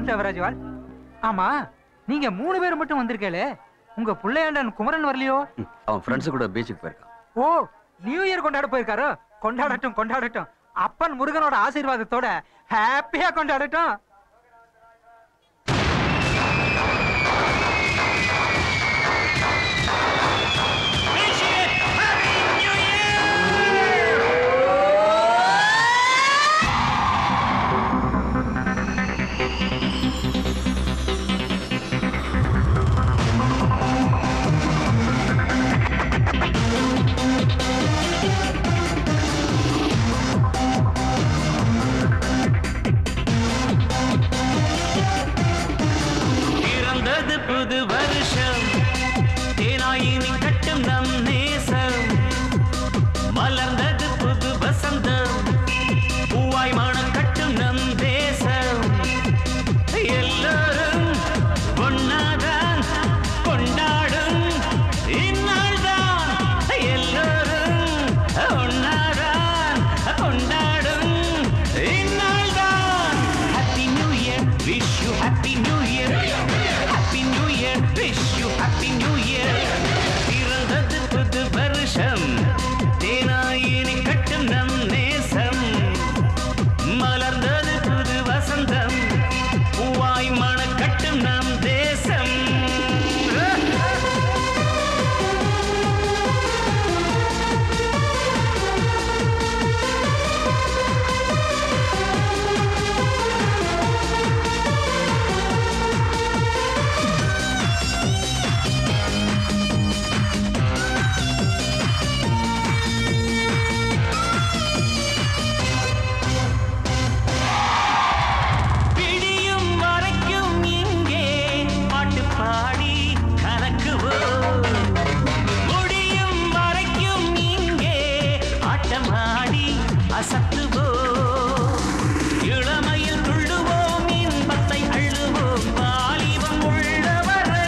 பொன் தேவராஜ்வால். ஆமா, நீங்க 3 பேர் மட்டும் வந்திருக்கே, உங்க புள்ளையாண்டன் குமரன் வரலையோ? அவன் ஃப்ரெண்ட்ஸ் கூட பீச்சுக்கு போயிருக்கான். ஓ, நியூ இயர் கொண்டாட போயிருக்காரோ? கொண்டாடட்டும் கொண்டாடட்டும். அப்பன் முருகனோட ஆசீர்வாதத்தோட ஹாப்பியா கொண்டாடட்டும். புது வருஷம் தேனாயினி கட்டும் நம் நேசம் மலர்ந்தது புது வசந்தம் பூவாய் மனம் கட்டும் நம் தேசம் எல்லோரும் ஒன்னாதான் கொண்டாடும் இந்நாள்தான் எல்லோரும் ஒன்னாதான் கொண்டாடும் இந்நாள்தான் happy new year wish you happy new year wish you happy new year பிறந்தது புது வருஷம் தேனாயினி கட்டும் நம் நேசம் மலர்ந்தது புது வசந்தம் பூவாய் மனம் கட்டும் நம் தேசம் இளமையில் துள்ளுவோம் இன்பத்தை அள்ளுவோம் வாலிபம் உள்ளவரை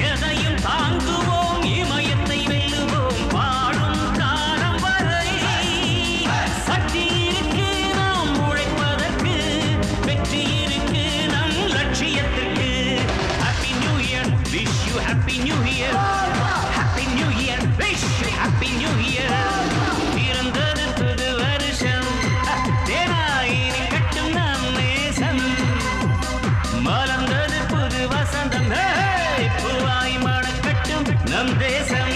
எதையும் தாங்குவோம் இமயத்தை வெல்லுவோம் வாழும் காலம் வரை சக்தி இருக்கு நாம் உழைப்பதற்கு வெற்றி இருக்கு நம் லட்சியத்திற்கு happy new year wish you happy new year happy new year wish you happy new year பிறந்தது புது வருஷம் தேனாயினி கட்டும் நம் நேசம் மலர்ந்தது புது வசந்தம் பூவாய் மனம் கட்டும் நம் தேசம்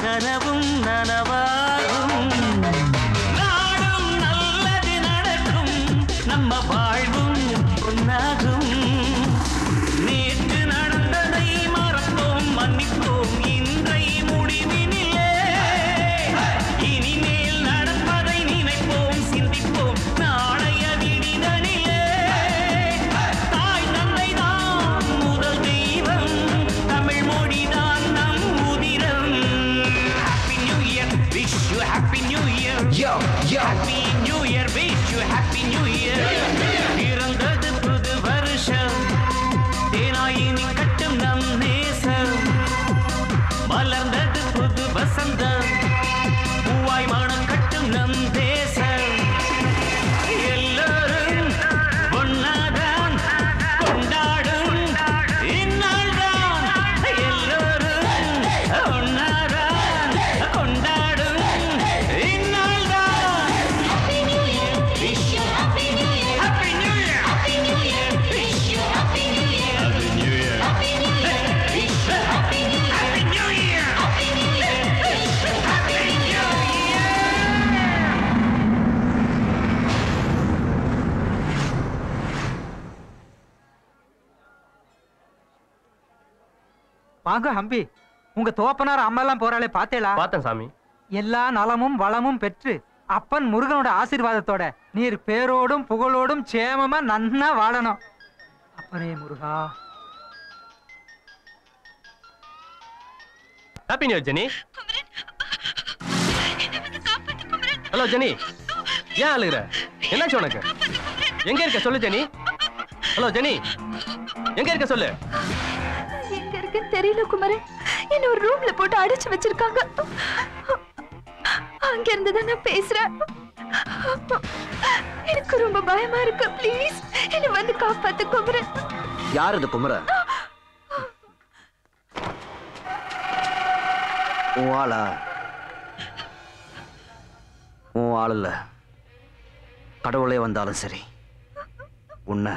கனவும் நனவாகும் நாடும் நல்லது நடக்கும் நம்ம வாழ்வும் பொன்னாகும் நேற்று நடந்ததை மறப்போம் மன்னிப்போம் இன்றை முடிவினிலே இனிமேல் நடப்பதை நினைப்போம் சிந்திப்போம் நாளைய விடிதனிலே தாய் தந்தை தான் முதல் தெய்வம் தமிழ் மொழிதான் நம் உதிரம் wish you happy new year yo yo happy new year wish you happy new year பிறந்தது புது வருஷம் தேனாயினி கட்டும் நம் நேசம் மலர்ந்தது புது வசந்தம் பூவாய் மனம் கட்டும் நம் தேசம் எல்லோரும் ஒன்னாதான் கொண்டாடும் இந்நாள்தான் எல்லோரும் ஒன்னாதான் கொண்டாடும் வாங்க ஹம்பி, உங்க தோப்பனார் அம்மா எல்லாம் போறாளே பாத்தேளா? பார்த்தேன் சாமி. எல்லா நலமும் வளமும் பெற்று அப்பன் முருகனோட ஆசீர்வாதத்தோட நீர் பேரோடும் புகழோடும் சேமமா நன்னா வாழணும். அப்பனே முருகா. Happy new year Jenny. Hello Jenny, ஏன் அழுகுற? என்னாச்சு உனக்கு? எங்க இருக்க சொல்லு ஜெனி. ஹலோ ஜெனி, எங்க இருக்க சொல்லு. எங்க இருக்கு தெரியல குமரன். என்ன ஒரு ரூம்ல போட்டு அடைச்சு வச்சிருக்காங்க. அங்க இருந்து தான் நான் பேசுறேன். எனக்கு ரொம்ப பயமா இருக்கு. ப்ளீஸ் என்ன வந்து காப்பாத்து குமரன். யார் இது குமரன்? உன் ஆளா? உன் ஆள் இல்ல. கடவுளே வந்தாலும் சரி உன்னை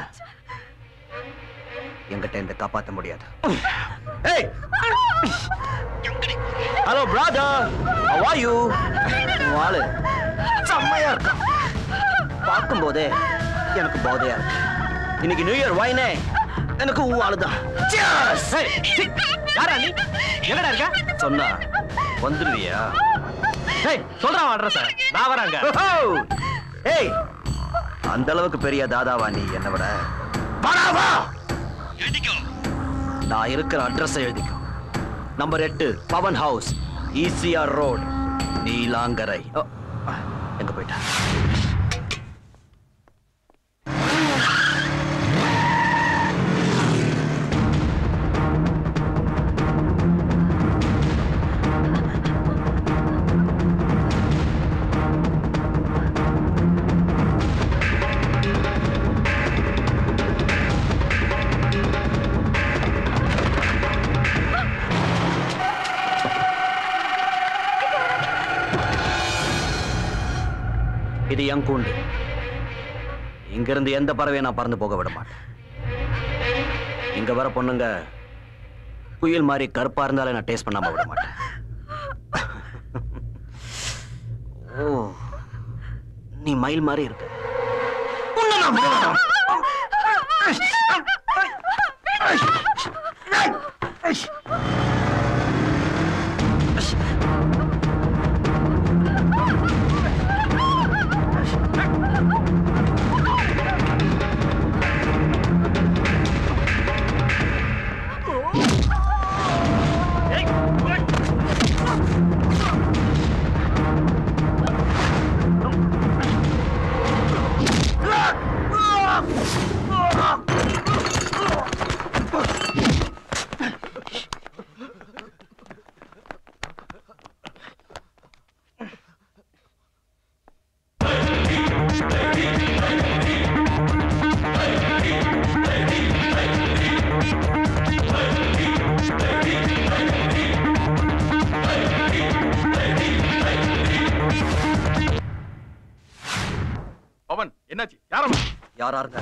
என்கிட்ட இந்த காப்பாற்ற முடியாது. Hello brother, how are you? உன் ஆளு செம்மையா இருக்கான். பார்க்கும் போதே எனக்கு போதையா இருக்கு. இன்னைக்கு நியூ இயர் வாயினே எனக்கு உன் ஆளுதான். யாரா நீ? எங்கடா இருக்க? சொன்னா வந்துருவியா? சொல்றான் அட்ரஸ். நான் வராங்க. ஏய், அந்த அளவுக்கு பெரிய தாதாவா நீ? என்ன விட பராவா. நான் இருக்கிற அட்ரஸ் எழுதிக்கோ. Number 8 Bhavan house, ECR road, Neelankarai. எங்க போயிட்டா? இது என் கூண்டு. இங்கிருந்து எந்த பறவையை நான் பறந்து போக விட மாட்டேன். இங்க வர பொண்ணுங்க குயில் மாதிரி கருப்பா இருந்தாலே நான் டேஸ்ட் பண்ணாம விட மாட்டேன். ஓ, நீ மயில் மாதிரி இருக்க. பவன், என்னாச்சு? யாரும் யாரா இருக்க?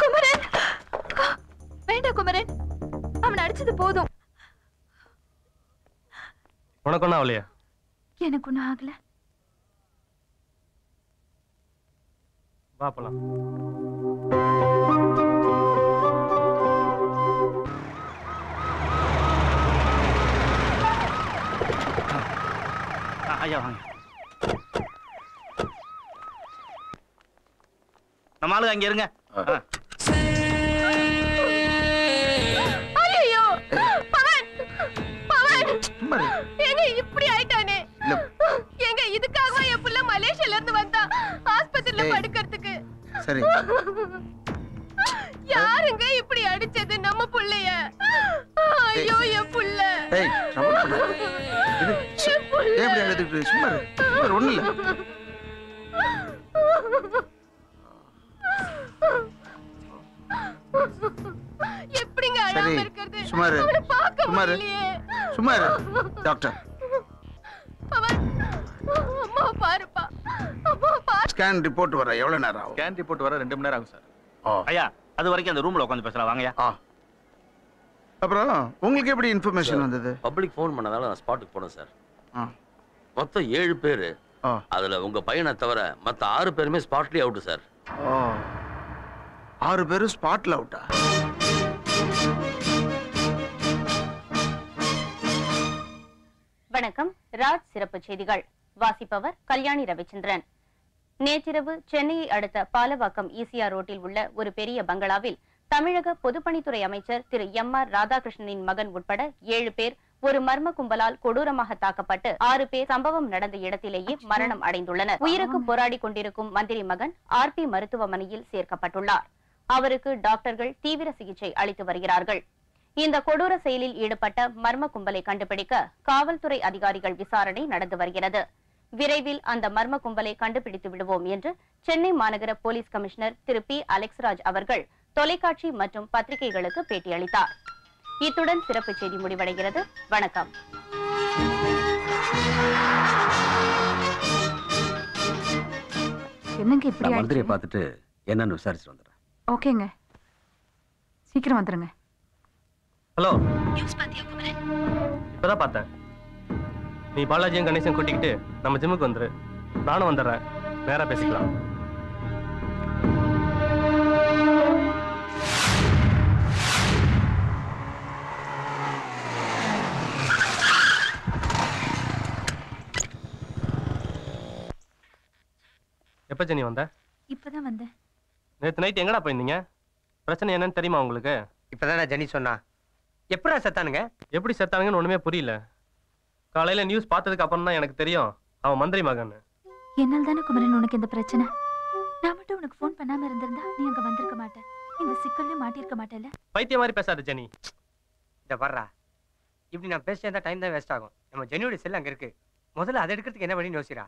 குமரன், வேண்டாம் குமரன், அவன் அடிச்சது போதும். உனக்கு ஒன்றும் ஆகலையா? எனக்கு ஒன்றும் ஆகல. பாப்பலாம். ஐயா வாங்க. நம்ம ஆளுங்க அங்க இருங்க. ஐயோ பவன், பவன் எங்க இப்படி ஆயிட்டானே? எங்க இதுக்காகவா என் புள்ள மலேசியால இருந்து வந்தா ஆஸ்பத்திரியில படுக்கிறதுக்கு? சரி, யாருங்க இப்படி அடிச்சது நம்ம புள்ளைய? ஐயோ என் புள்ள. ஏய் ரவுண்ட் பண்ணு. இது ஏன் இப்படி அழுதுட்டு சும்மா இரு. சும்மா இரு, ஒண்ணும் இல்ல. எப்படிங்க சரி, அழாம இருக்கிறது? சும்மா இரு. அவனை பார்க்க சும்மா இரு. முடியலையே. சும்மா இரு. டாக்டர் பவன், அம்மா பாருப்பா, அம்மா பாரு. ஸ்கேன் ரிப்போர்ட் வர எவ்வளவு நேரம் ஆகும்? ஸ்கேன் ரிப்போர்ட் வர 2 மணி நேரம் ஆகும் சார். ஐயா அது வரைக்கும் அந்த ரூம்ல உட்காந்து பேசலாம் வாங்கயா. அப்புறம் உங்களுக்கு எப்படி இன்ஃபர்மேஷன் வந்தது? பப்ளிக் ஃபோன் பண்ணதால நான் ஸ்பாட்டுக்கு போனேன் சார். ஆ. மொத்தம் 7 பேர். ஆ. அதுல உங்க பையனை தவிர மத்த 6 பேருமே ஸ்பாட்லயே அவுட் சார். 6 பேரும் ஸ்பாட்ல அவுட்டா? வணக்கம். ராஜ் சிறப்பு செய்திகள் வாசிப்பவர் கல்யாணி ரவிச்சந்திரன். நேற்றிரவு சென்னையை அடுத்த பாலவாக்கம் ஈசிஆர் ரோட்டில் உள்ள ஒரு பெரிய பங்களாவில் தமிழக பொதுப்பணித்துறை அமைச்சர் திரு எம்.ஆர். ராதாகிருஷ்ணனின் மகன் உட்பட 7 பேர் ஒரு மர்ம கும்பலால் கொடூரமாக தாக்கப்பட்டு 6 பேர் சம்பவம் நடந்த இடத்திலேயே மரணம் அடைந்துள்ளனர். உயிருக்கு போராடி கொண்டிருக்கும் மந்திரி மகன் ஆர்பி மருத்துவமனையில் சேர்க்கப்பட்டுள்ளார். அவருக்கு டாக்டர்கள் தீவிர சிகிச்சை அளித்து வருகிறார்கள். இந்த கொடூர செயலில் ஈடுபட்ட மர்ம கும்பலை கண்டுபிடிக்க காவல்துறை அதிகாரிகள் விசாரணை நடந்து வருகிறது. விரைவில் அந்த மர்ம கும்பலை கண்டுபிடித்து விடுவோம் என்று சென்னை மாநகர போலீஸ் கமிஷனர் திரு பி. அலெக்ஸ்ராஜ் அவர்கள் தொலைக்காட்சி மற்றும் பத்திரிகைகளுக்கு பேட்டியளித்தார். இத்துடன் சிறப்பு செய்தி முடிவடைகிறது. வணக்கம். என்னங்க இப்படி நான் மந்திரியை பார்த்துட்டு என்னன்னு விசாரிச்சு வந்துடுறேன். ஓகேங்க, சீக்கிரம் வந்துருங்க. ஹலோ, நியூஸ் பாத்தியா குமரன்? இப்பதான் பார்த்தேன். நீ பாலாஜியும் கணேசன் கூட்டிக்கிட்டு நம்ம ஜிம்முக்கு வந்துரு. நானும் வந்துடுறேன். நேரா பேசிக்கலாம். எப்ப ஜெனி வந்த? இப்பதான் வந்தேன். நேத்து நைட் எங்கடா போயிருந்தீங்க? பிரச்சனை என்னன்னு தெரியுமா உங்களுக்கு? இப்பதானே ஜெனி சொன்னா. எப்படா செத்தானுங்க? எப்படி செத்தானுங்கன்னு ஒண்ணுமே புரியல. காலையில நியூஸ் பார்த்ததுக்கு அப்புறம் தான் எனக்கு தெரியும் அவன் மந்திரி மகன். என்னால் தானே குமரன் உனக்கு இந்த பிரச்சனை. நான் மட்டும் உனக்கு ஃபோன் பண்ணாம இருந்திருந்தா நீ அங்க வந்திருக்க மாட்டேன். இந்த சிக்கல்ல மாட்டிருக்க மாட்டேல்ல. பைத்திய மாதிரி பேசாத ஜெனி. இத வர்றா, இப்படி நான் பேசிட்டே இருந்தா டைம் தான் வேஸ்ட் ஆகும். நம்ம ஜெனியோட செல் அங்க இருக்கு. முதல்ல அதை எடுக்கிறதுக்கு என்ன வழின்னு யோசிக்கிறா.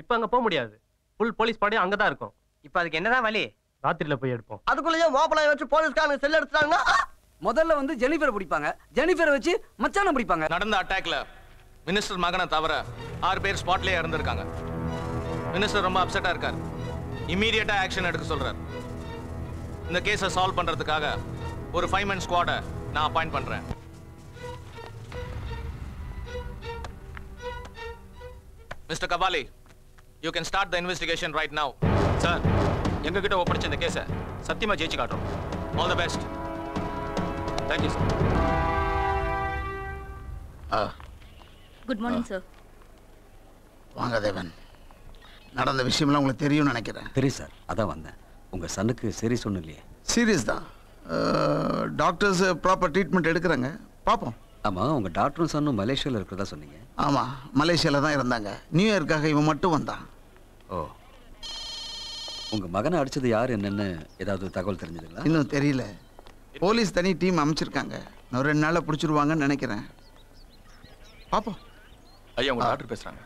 இப்ப அங்க போக முடியாது. ஃபுல் போலீஸ் படையும் அங்கதான் இருக்கும். இப்ப அதுக்கு என்னதான் வழி? ராத்திரில போய் எடுப்போம். அதுக்குள்ளேயே மாப்பிளைய வச்சு போலீஸ்காரங்க செல் எடுத்துட்டாங்கன்னா முதல்ல வந்து ஜெனிஃபரை பிடிப்பாங்க. ஜெனிஃபரை வச்சு மச்சான பிடிப்பாங்க. நடந்த அட்டாக்ல மினிஸ்டர் மகனை தவிர 6 பேர் ஸ்பாட்லயே இறந்திருக்காங்க. மினிஸ்டர் ரொம்ப அப்செட்டா இருக்கார். இமீடியட்டா ஆக்ஷன் எடுக்க சொல்றார். இந்த கேஸை சால்வ் பண்றதுக்காக ஒரு 5-man ஸ்குவாடை நான் அப்பாயிண்ட் பண்றேன். Mister Kabali, you can start the investigation right now. Sir, எங்ககிட்ட ஒப்படைச்ச இந்த கேஸை சத்தியமா ஜெயிச்சு காட்டுறோம். All the best. Thank you sir. Good morning sir. வாங்க தேவன். நடந்த விஷயம்லாம் உங்களுக்கு தெரியும்னு நினைக்கிறேன். தெரியும் சார், அதான் வந்தேன். உங்கள் சன்னுக்கு சீரியஸ் ஒன்றும் இல்லையே? சீரியஸ் தான். டாக்டர்ஸ் ப்ராப்பர் ட்ரீட்மெண்ட் எடுக்கிறாங்க. பார்ப்போம். ஆமாம், உங்கள் டாக்டரும் சன்னும் மலேசியாவில் இருக்கிறதா சொன்னீங்க. ஆமாம், மலேசியாவில் தான் இருந்தாங்க. நியூ இயர்க்காக இவன் மட்டும் வந்தான். ஓ, உங்கள் மகனை அடித்தது யார் என்னன்னு ஏதாவது தகவல் தெரிஞ்சதுங்களா? இன்னும் தெரியல. போலீஸ் தனி டீம் அமைச்சிருக்காங்க. இன்னும் 2 நாளில் பிடிச்சிருவாங்கன்னு நினைக்கிறேன். பார்ப்போம். ஐயா, உங்க டாக்டர் பேசுறாங்க.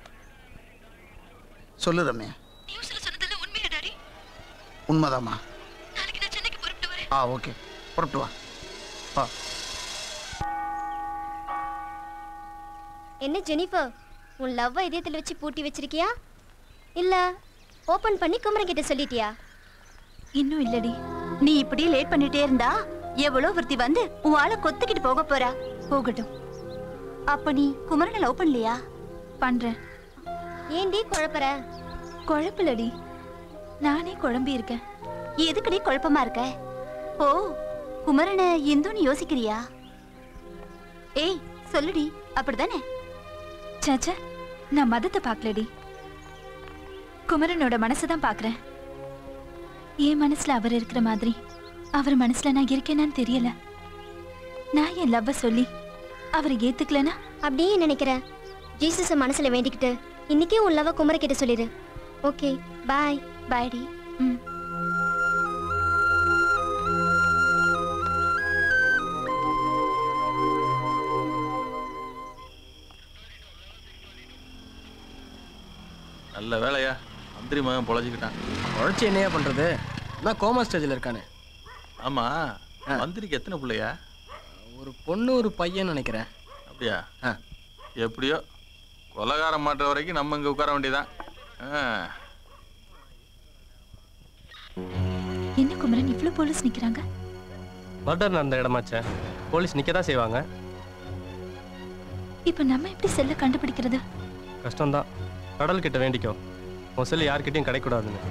சொல்லு ரம்யா. உண்மைதாம்மா. ஓகே, புறப்பட்டு வா. என்ன ஜெனிஃபர், உன் லவ்வை இதயத்தில் வச்சு பூட்டி வச்சிருக்கியா இல்ல ஓபன் பண்ணி குமரன் கிட்ட சொல்லிட்டியா? இன்னும் இல்லடி. நீ இப்படி லேட் பண்ணிட்டே இருந்தா எவ்வளவு ஒருத்தி வந்து உன் ஆளை கொத்துக்கிட்டு போக போறா. போகட்டும். அப்ப நீ குமரனை லவ் பண்ணலையா? பண்றேன். ஏண்டி குழப்பற? குழப்பலடி, நானே குழம்பி இருக்கேன். எதுக்குடி குழப்பமா இருக்க? ஓ, குமரனை இந்துன்னு யோசிக்கிறியா? ஏய் சொல்லுடி, அப்படிதானே? சாச்சா, நான் மதத்தை பார்க்கலடி, குமரனோட மனசை பார்க்கிறேன். என் மனசுல அவர் இருக்கிற மாதிரி அவர் மனசுல நான் இருக்கேனான்னு தெரியல. நான் என் லவ்வ சொல்லி அவரை ஏத்துக்கலனா அப்படியே நினைக்கிறேன். ஜீசஸ மனசுல வேண்டிக்கிட்டு இன்னைக்கே உன் லவ்வ குமர கிட்ட சொல்லிடு. ஓகே, பாய். பாய்டி. நல்ல வேலையா, மந்திரி மகன் பொழைச்சிக்கிட்டான். உழைச்சி என்னையா பண்றது? நான் கோமா ஸ்டேஜில் இருக்கானே. ஆமா, மந்திரிக்கு எத்தனை பிள்ளையா? ஒரு பொண்ணு ஒரு பையன் நினைக்கிறேன். அப்படியா? எப்படியோ கொலகாரம் மாட்டுற வரைக்கும் நம்ம இங்க உட்கார வேண்டியதான். என்ன குமரன், இவ்வளவு போலீஸ் நிக்கிறாங்க? மர்டர் நடந்த இடமாச்சே, போலீஸ் நிக்க தான் செய்வாங்க. இப்ப நம்ம எப்படி செல்ல கண்டுபிடிக்கிறது? கஷ்டம்தான். கடல் கிட்ட வேண்டிக்கோ, உன் செல்லு யார்கிட்டயும் கிடைக்கூடாதுன்னு.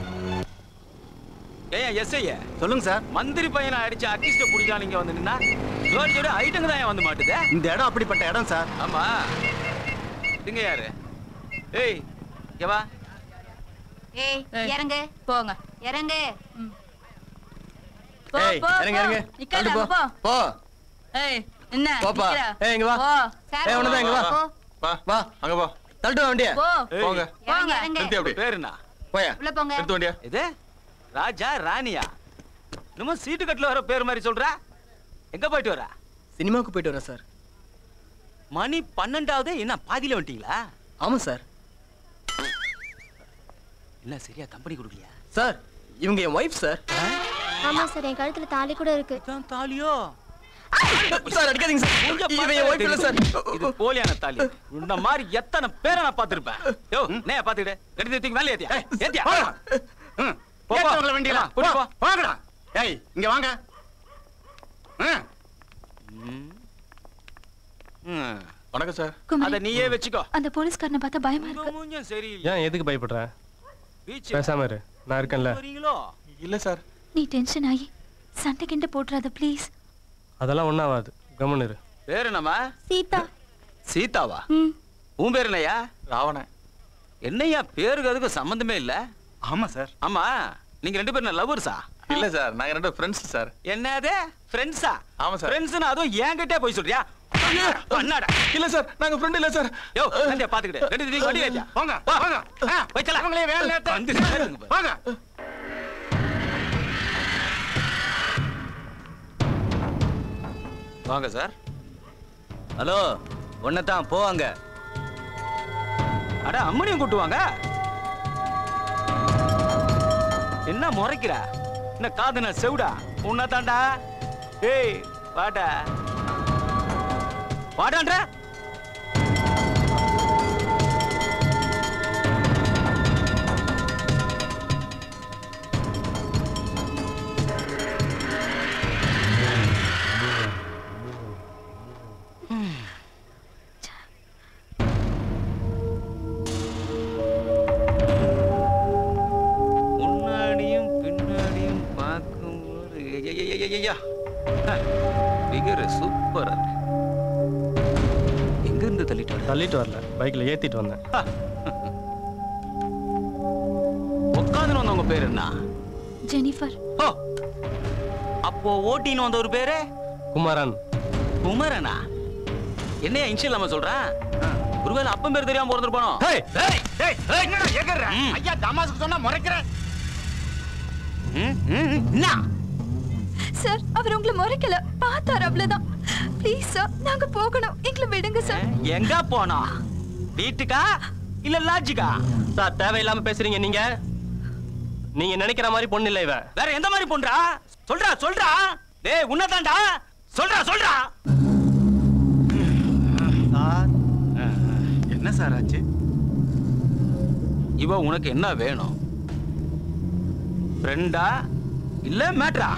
ஏன் எஸ்ஐ சொல்லுங்க சார். மந்திரி பையனை அடிச்சு அக்கிஸ்ட பிடிக்கலாம். நீங்க வந்து நின்னா ஜோடி ஐட்டங்க தான் வந்து மாட்டுது. இந்த இடம் அப்படிப்பட்ட இடம் சார். ஆமா, இங்க யாரு? ஏய் இங்க வா. ஏய் இறங்க. போங்க, இறங்க. போ ஏய் போ இறங்க இறங்க. நிக்காத போ. போ. ஏய் என்ன போப்பா. ஏய் இங்க வா. ஏய் உனதான் இங்க வா. வா வா, அங்க போ. தள்ளிட்டு வா வண்டியை. போங்க. போங்க, இறங்க. நிறுத்தி அப்படி. பேர் என்ன? போயா. உள்ள போங்க. நிறுத்து வண்டியா. இது ராஜா ராணியா? நம்ம சீட்டு கட்டில வர பேர் மாதிரி சொல்ற. எங்க போயிட்டு வர? சினிமாவுக்கு போயிட்டு வரேன் சார். மணி 12ஆவது. என்ன பாதியில வந்துட்டீங்களா? ஆமா சார். என்ன சரியா கம்பெனி கொடுக்கலையா சார்? இவங்க என் வைஃப் சார். ஆமா சார், என் கழுத்துல தாலி கூட இருக்கு. தாலியோ? சார் அடிக்காதீங்க சார். இவன் என் வைஃப் இல்ல சார். இது போலியான தாலி. இந்த மாதிரி எத்தனை பேரை நான் பார்த்திருப்பேன். யோ நே பாத்துக்கிட்டு கட்டி தூக்கி மேல ஏத்தியா? ஏத்தியா? போ போ வண்டியில போடி போ. வாங்கடா. ஏய் இங்க வாங்க. வணக்கம் சார். அத நீயே வெச்சுக்கோ. அந்த போலீஸ்காரனை பார்த்தா பயமா இருக்கு. மூஞ்சம் சரியில்லை. ஏன் எதுக்கு பயப்படுற? பேசாம இரு, நான் இருக்கேன்ல. இல்ல சார். நீ டென்ஷன் ஆகி சண்டை கிண்ட போட்றாத ப்ளீஸ். அதெல்லாம் ஒண்ணாவாது, கம்முன்னு இரு. பேர் என்னம்மா? சீதா. சீதாவா? உன் பேர் என்னய்யா? ராவணன். என்னய்யா பேருக்கு அதுக்கு சம்பந்தமே இல்ல? ஆமா சார். ஆமா, நீங்க 2 பேரும் லவ்வர்ஸா? இல்ல சார், நாங்க 2 ஃப்ரெண்ட்ஸ் சார். என்னது ஃப்ரெண்ட்ஸா? ஆமா சார். ஃப்ரெண்ட்ஸ்னா அதுவும் என்கிட்டே போய் சொல்றியா? பண்ணாடா. இல்ல சார், நாங்க ஃப்ரெண்ட் இல்ல சார். யோ நந்தியா பாத்துக்கிட்டு ரெண்டு நீங்க வண்டி ஏத்தியா? வாங்க வாங்க. போய் செல்ல. அவங்களே வேலை வந்து வாங்க. வாங்க சார். ஹலோ, ஒன்னதான் போவாங்க. அட அம்மனியும் கூட்டுவாங்க. என்ன முறைக்கிற? என்ன காதுனா செவுடா? உன்னதாண்டா. ஏய் வாடா வாடான்ற. ஐயா பிகர் சூப்பர். எங்க இருந்து தள்ளிட்டு வரல, பைக்ல ஏத்திட்டு வந்தேன். உட்காந்துன்னு வந்தவங்க பேர் என்ன? ஜெனிஃபர். ஓ, அப்போ ஓட்டின்னு வந்த ஒரு பேரு குமரன். குமரனா? என்னையா இன்ஷியல் நம்ம சொல்றேன்? ஒருவேளை அப்பன் பேர் தெரியாம பிறந்திருப்பானோ? ஐயா தமாசுக்கு சொன்னா முறைக்கிறேன். சார், அவர் உங்களை முறைக்கல, பார்த்தார் அவ்வளவுதான். ப்ளீஸ் சார், நாங்க போகணும், எங்களை விடுங்க சார். எங்க போனோம்? வீட்டுக்கா இல்ல லாட்ஜுக்கா? சார், தேவையில்லாம பேசுறீங்க நீங்க. நீங்க நினைக்கிற மாதிரி பொண்ணு இல்ல இவ. வேற எந்த மாதிரி பொண்ணா? சொல்றா. டேய் உன்னதான்டா. சொல்றா. என்ன சார் ஆச்சு? இவ உனக்கு என்ன வேணும்? ஃப்ரெண்டா இல்ல மேட்ரா?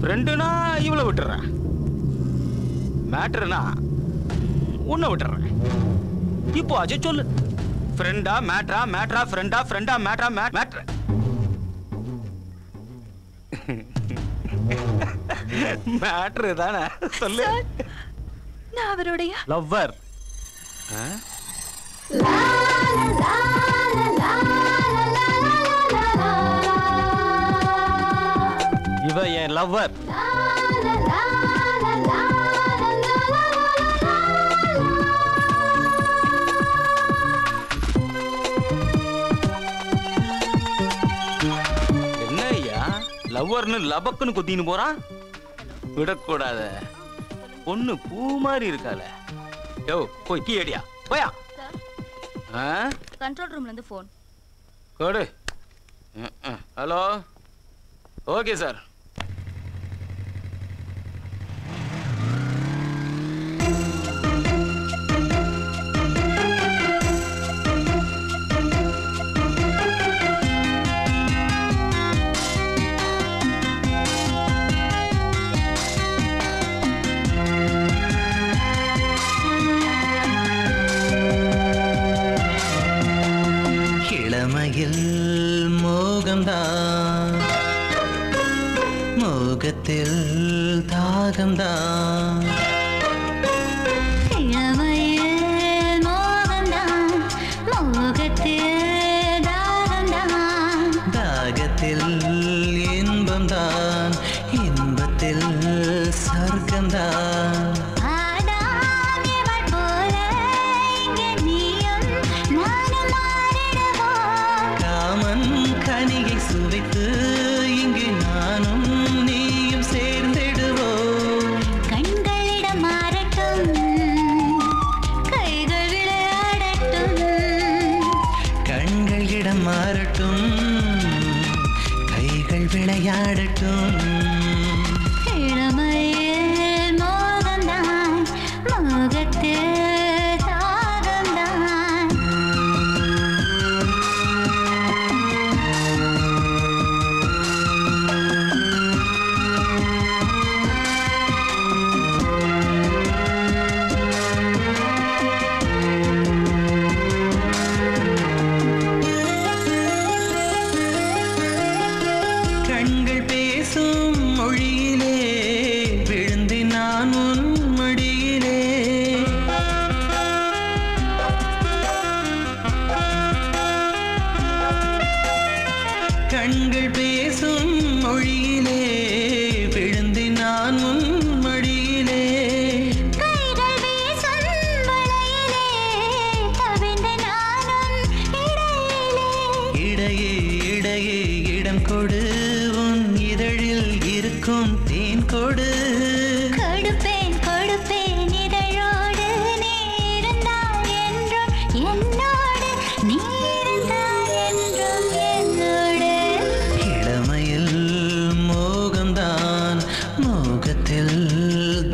ஃப்ரெண்டுனா இவளை விட்டுறேன், மேட்ருனா உன்னை விட்டுறேன். இப்போ ஆச்சு சொல்லு. ஃப்ரெண்டா மேட்ரா ஃப்ரெண்டா மேட்ரு. மேட்ரு தானே சொல்லு. நான் அவருடைய லவ்வர். இவ என் லவ்வர். என்ன ஐயா லவ்வர்னு லபக்குன்னு குத்தின்னு போறான்? விடக்கூடாத. பொண்ணு பூ மாதிரி இருக்கால. யோ போய் கீ அடியா போயா. கண்ட்ரோல் ரூம்ல இருந்து போன் கொடு. ஹலோ. Okay sir. இளமையில் மோகம்தான், மோகத்தில் தாகம்தான். இளமையில் மோகம்தான், மோகத்தில் தாகம்தான். தாகத்தில் இன்பம்தான், இன்பத்தில் சொர்க்கம்தான். கனியை சுவைத்து இங்கு நானும் நீயும் சேர்ந்திடுவோம். கண்களிடம் மாறட்டும், கைகள் விளையாடட்டும். கண்களிடம் மாறட்டும், கைகள் விளையாடட்டும். இளமையில் மோகம்தான், மோகத்தில் கண்கள் பேசும் மொழியிலே விழுந்து நான் உன் மடியிலே. கைகள் வீசும் வளையிலே தவிழ்ந்து நானும் இடையிலே. இடையே இடையே இடம் கொடு, உன் இதழில் இருக்கும் தேன் கொடு. கொடுப்பேன் கொடுப்பேன் இதழோடு, நீ இருந்தால் என்றும் என்னோடு, நீ இருந்தால் என்றும் என்னோடு. இளமையில் மோகம்தான், மோகத்தில்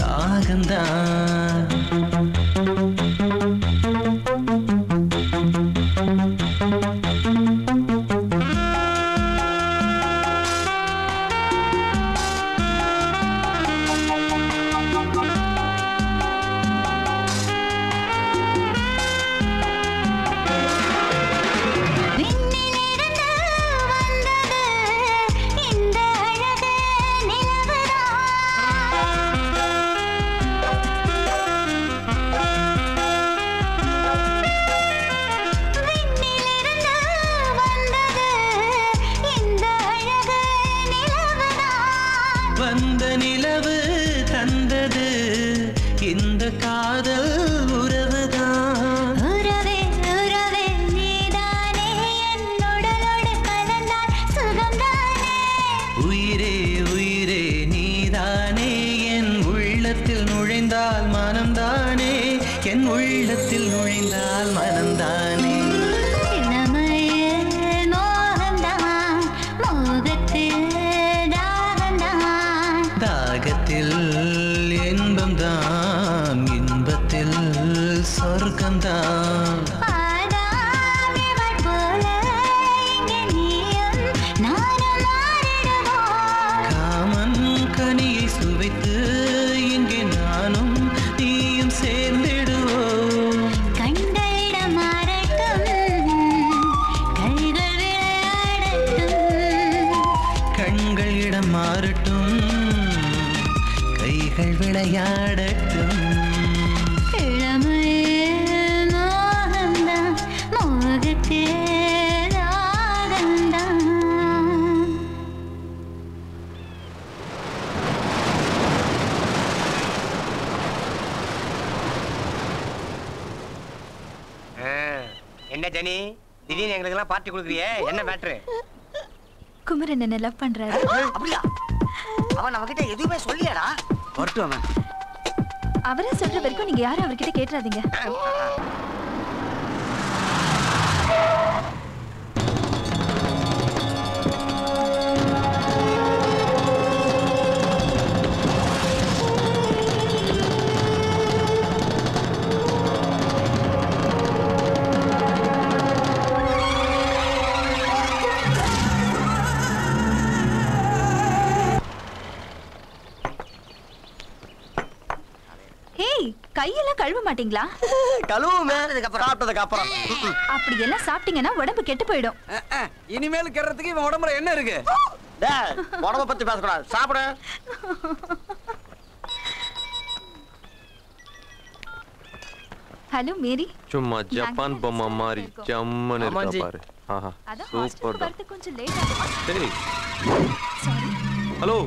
தாகம்தான். விண்ணிலிருந்து வந்தது இந்த அழகு, நிலவு தந்தது இந்த காதல் உறவுதான். உறவே உறவே நீதானே என் உடலோடு கலந்தால் சுகம்தானே. உயிரே உயிரே நீதானே என் உள்ளத்தில் நுழைந்தால் மனம்தானே. என் உள்ளத்தில் நுழைந்தால் மனம்தானே. இளமையில் மோகம்தான், மோகத்தில் தாகம்தான். தாகத்தில் இன்பம்தான், இன்பத்தில் சொர்க்கம்தான். ஆதாம் இவள் போல இங்கே நீயும் நானும் மாறிடுவோம். காமன் கனியை சுவைத்து இங்கே நானும் நீயும் சேர்ந்திடுவோம். கண்களிடம் மாறட்டும், கைகள் விளையாடட்டும். கண்களிடம் மாறட்டும், கைகள் விளையாடட்டும். இளமையில் மோகம்தான், மோகத்தில் தாகம்தான். என்ன ஜெனி திடீர்னு எங்களுக்கெல்லாம் பார்ட்டி கொடுக்குறியே, என்ன மேட்ரு? குமரன் என்ன லவ் பண்றாரு. அப்படியா? அவன் நம்ம கிட்ட எதுவுமே சொல்லியாடா? வரட்டும் அவன். அவரே சொல்ற வரைக்கும் நீங்க யாரும் அவர்கிட்ட கேட்டுறாதீங்க. ஹேய், கையெல்லாம் கழுவ மாட்டீங்களா? கழுவுமே சாப்பிட்டதுக்கு அப்புறம். அப்படி எல்லாம் சாப்பிட்டீங்கன்னா உடம்பு கெட்டு போயிடும். இனிமேல் கெடுறதுக்கு இவன் உடம்புல என்ன இருக்கு? டேய், உடம்ப பத்தி பேசக்கூடாது, சாப்பிடு. Hello Mary. சும்மா ஜப்பான் பொம்மை மாதிரி ஜம்மன் இருக்கா பாரு. ஆஹா அதான் சூப்பர் ஹாஸ்டலுக்கு தான். வரது கொஞ்சம் லேட் ஆகும். சரி. ஹலோ,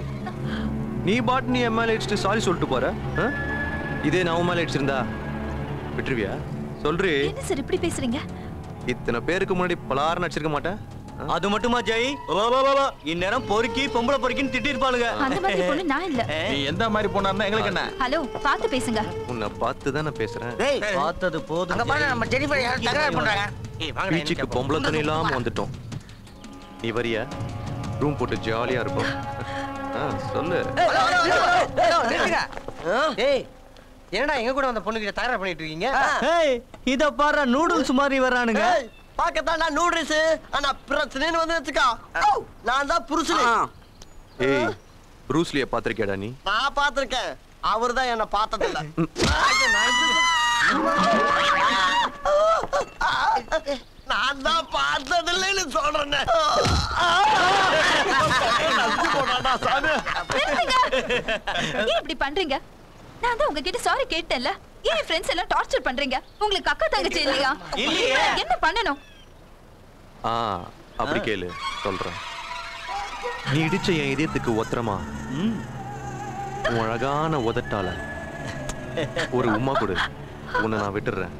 நீ பாட்டு நீ எம்எல்ஏ அடிச்சுட்டு சாரி சொல்லிட்டு போற. ஆ? இதே நான் உன் மேலே அடிச்சிருந்தா விட்டுருவியா? சொல்றி. என்ன சார் இப்படி பேசுறீங்க? இத்தனை பேருக்கு முன்னாடி பலாரம் நடிச்சிருக்க மாட்டேன். அது மட்டுமா ஜெய்? இந்நேரம் பொறுக்கி பொம்பளை பொறுக்கின்னு திட்டி இருப்பாளுங்க. அந்த மாதிரி பொண்ணு நான் இல்ல. நீ எந்த மாதிரி பொண்ணா எங்களுக்கு என்ன? ஹலோ, பார்த்து பேசுங்க. உன்னை பார்த்து தான் நான் பேசுறேன். டேய், பார்த்தது போதும். அங்க பாரு, நம்ம ஜெனிஃபர் யாரும் தகராறு பண்றாங்க. ஏய் வாங்க, பீச்சுக்கு பொம்பளை துணி இல்லாம வந்துட்டோம். நீ வரியா? ரூம் போட்டு ஜாலியா இருப்போம். சொல்லு. ஏய், என்னடா எங்க கூட அந்த பொண்ணு கிட்ட தகராறு பண்ணிட்டு இருக்கீங்க? ஏய், இத பாரு, நூடுல்ஸ் மாதிரி வரானுங்க. பாக்கத்தாண்டா நூடுல்ஸ், ஆனா பிரச்சனைன்னு வந்து வெச்சுக்கா. நான் தான் புருஷன். ஏய், ப்ரூஸ்லிய பாத்திருக்கியாடா நீ? நான் பாத்திருக்கேன், அவர்தான் என்ன பார்த்தது இல்ல. நான் தான் பார்த்தது இல்லைன்னு சொல்றேன். ஏன் இப்படி பண்றீங்க? நான் தான் உங்ககிட்ட சாரி கேட்டேன்ல. ஏன் ஃப்ரெண்ட்ஸ் எல்லாம் டார்ச்சர் பண்றீங்க? உங்களுக்கு அக்கா தங்கச்சி இல்லையா? இல்லையே. என்ன பண்ணணும்? அப்படி கேளு, சொல்றேன். நீ இடிச்ச என் இதயத்துக்கு ஒத்திரமா உன் அழகான உதட்டால ஒரு உம்மா கொடு. உன்னை நான் விட்டுறேன்.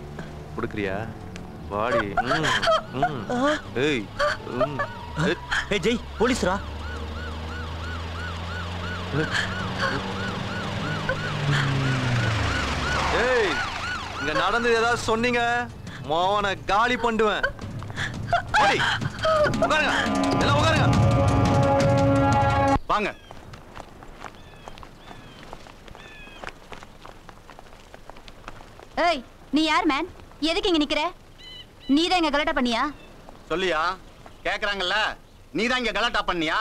கொடுக்குறியா? வாடி. ஏய், ஏய் ஜெய், போலீஸ்ரா. ஏய், இங்க நடந்து ஏதாவது சொன்னீங்க மோவனை காலி பண்ணுவேன். உட்காருங்க, எல்லாம் உட்காருங்க. வாங்க. ஏய், நீ யார் மேன்? எதுக்கு இங்க நிக்கிற? நீ தான் இங்க கலாட்டா பண்ணியா? சொல்லியா? கேக்குறாங்கல்ல, நீதான் இங்க கலாட்டா பண்ணியா?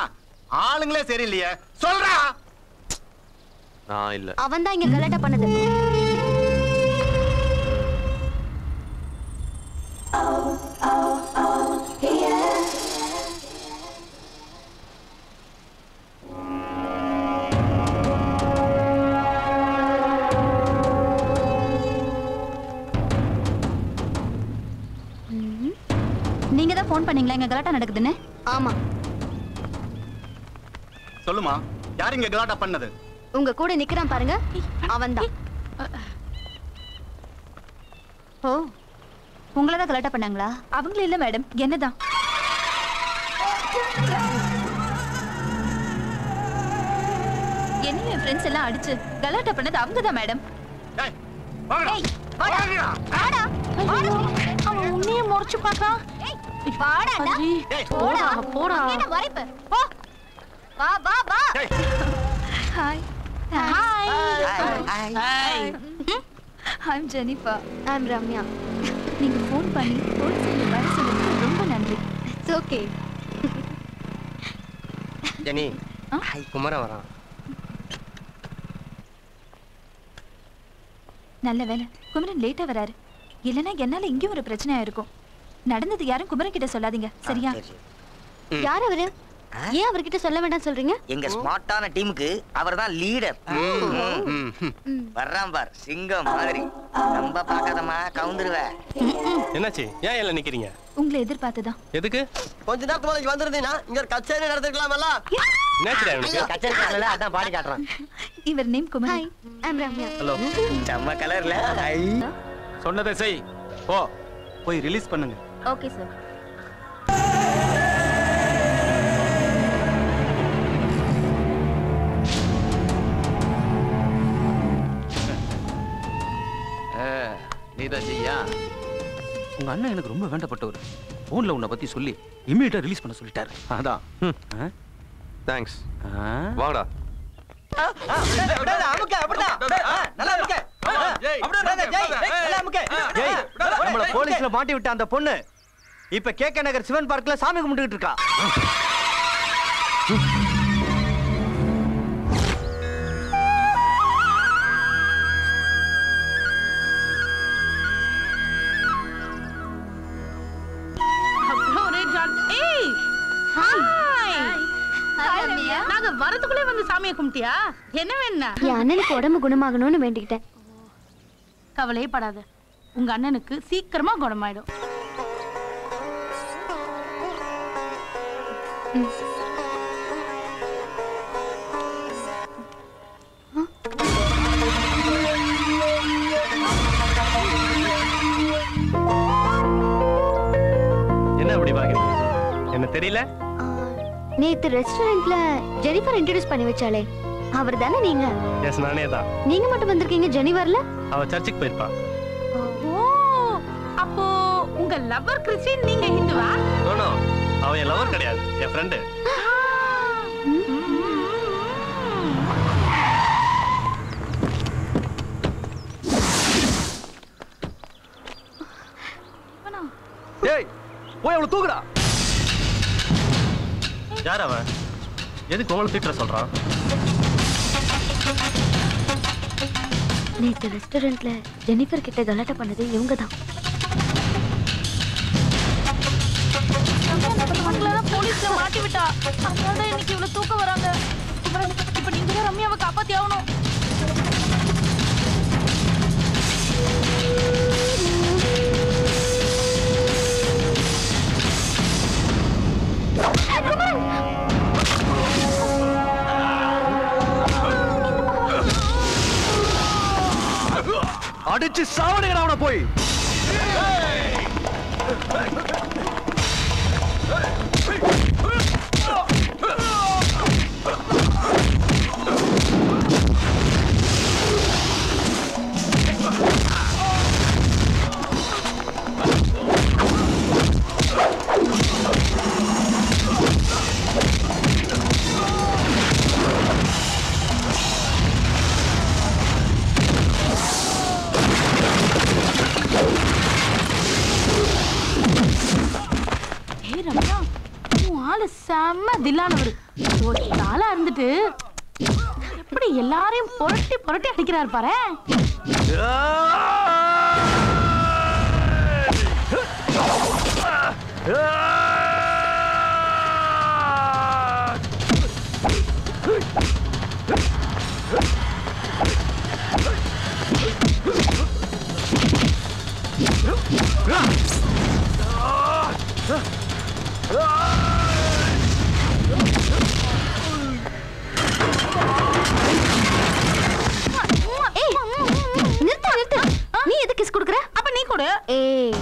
ஆளுங்களே சரியில்லையே, சொல்றா. நான் இல்ல. அவன் தான் இங்க கலாட்டா பண்ணது. நீங்க தான் ஃபோன் பண்ணீங்களா இங்க கலாட்டா நடக்குதுன்னு? ஆமா. சொல்லுமா, யார் இங்க கலாட்டா பண்ணது? உங்க கூட நிக்கிறான் பாருங்க, அவன்தான். ஓ, உங்களை தான் கலாட்டா பண்ணாங்களா? அவங்கள இல்ல மேடம், என்னதான். என்னையும் என் ஃப்ரெண்ட்ஸ் எல்லாம் அடிச்சு கலாட்டா பண்ணது அவங்க தான் மேடம். அவன் உன்னையே முறைச்சு பார்க்கறான். Hi. I'm Jennifer. I'm Ramya. நீங்க ஃபோன் பண்ணி போலீஸ்ல வர சொன்னதுக்கு ரொம்ப நன்றி. It's okay. ஜெனி, குமரன் வரான். நல்ல வேலை குமரன் லேட்டா வராரு. இல்லனா என்னால இங்கேயும் ஒரு பிரச்சனை ஆயிருக்கும். நடந்தது யாரும் குமரன் கிட்ட சொல்லாதீங்க, சரியா? யார் அவரு? ஏன் அவர்கிட்ட சொல்ல வேண்டாம் சொல்றீங்க? எங்க ஸ்மார்ட்டான டீமுக்கு அவர்தான் லீடர். வர்றான் பார், சிங்கம் மாதிரி. ரொம்ப பார்க்காதமா கவுந்துருவ. என்னாச்சு? ஏன் எல்லாம் நிக்கிறீங்க? உங்களை எதிர்பார்த்துதான். எதுக்கு? கொஞ்ச நேரத்துக்கு முன்னாடி வந்திருந்தீனா இங்க ஒரு கச்சேரி நடத்திருக்கலாம்ல. என்னாச்சுடா இவனுக்கு? கச்சேரி காரணல அதான் பாடி காட்டுறான். இவர் name Kumaran. Hi, I'm Ramya. Hello. செம்ம கலர்ல. சொன்னதை செய். போய் ரிலீஸ் பண்ணுங்க. Okay sir. நீதான் செய்யா. உங்க அண்ணன் எனக்கு ரொம்ப வேண்டப்பட்டவர். போன்ல உன்னை பத்தி சொல்லி இம்மீடியட்டா ரிலீஸ் பண்ண சொல்லிட்டாரு. அதான். தேங்க்ஸ். வாடா. நம்மள போலீஸ்ல மாட்டி விட்ட அந்த பொண்ணு இப்ப கேக்க நகர் சிவன் பார்க்ல சாமி கும்பிட்டுக்கிட்டு இருக்கா. நாங்க வரதுக்குள்ளே வந்து சாமியை கும்பிட்டியா? என்ன வேணா? என் அண்ணனுக்கு உடம்பு குணமாகணும்னு வேண்டிக்கிட்டேன். கவலையே படாத, உங்க அண்ணனுக்கு சீக்கிரமா குணமாயிடும். என்ன அப்படி பாக்குறீங்க? என்ன தெரியல? நேத்து ரெஸ்டாரண்ட்ல ஜெனிஃபர் இன்ட்ரோடியூஸ் பண்ணி வச்சாலே அவர் தானே நீங்க? எஸ், நானே தான். நீங்க மட்டும் வந்திருக்கீங்க, ஜெனி வரல? அவ சர்ச்சுக்கு போயிருப்பா. ஓ, அப்போ உங்க லவர் கிறிஸ்டியன், நீங்க ஹிந்துவா? நோ, அவ என் லவர் கிடையாது, என் ஃப்ரெண்டு. டேய், போய் அவளை தூக்குடா. யார் அவன்? எதுக்கு உங்களை திட்டுற சொல்றான்? நேத்து ரெஸ்டாரண்ட்ல ஜெனிஃபர் கிட்ட கலாட்டா பண்ணது இவங்க தான். போலீஸ்ல மாட்டி விட்டா, அதனால இன்னைக்கு இவ்வளவு தூக்கம் வராங்க. இப்ப நீங்க தான் ரம்யாவை காப்பாத்தி ஆகணும். அடிச்சு சாவடிங்கடா அவனை போய். செம்ம தில்லானவர். ஒரு ஆளா இருந்துட்டு எப்படி எல்லாரையும் புரட்டி புரட்டி அடிக்கிறார் பாரு. கொடு. ஏய்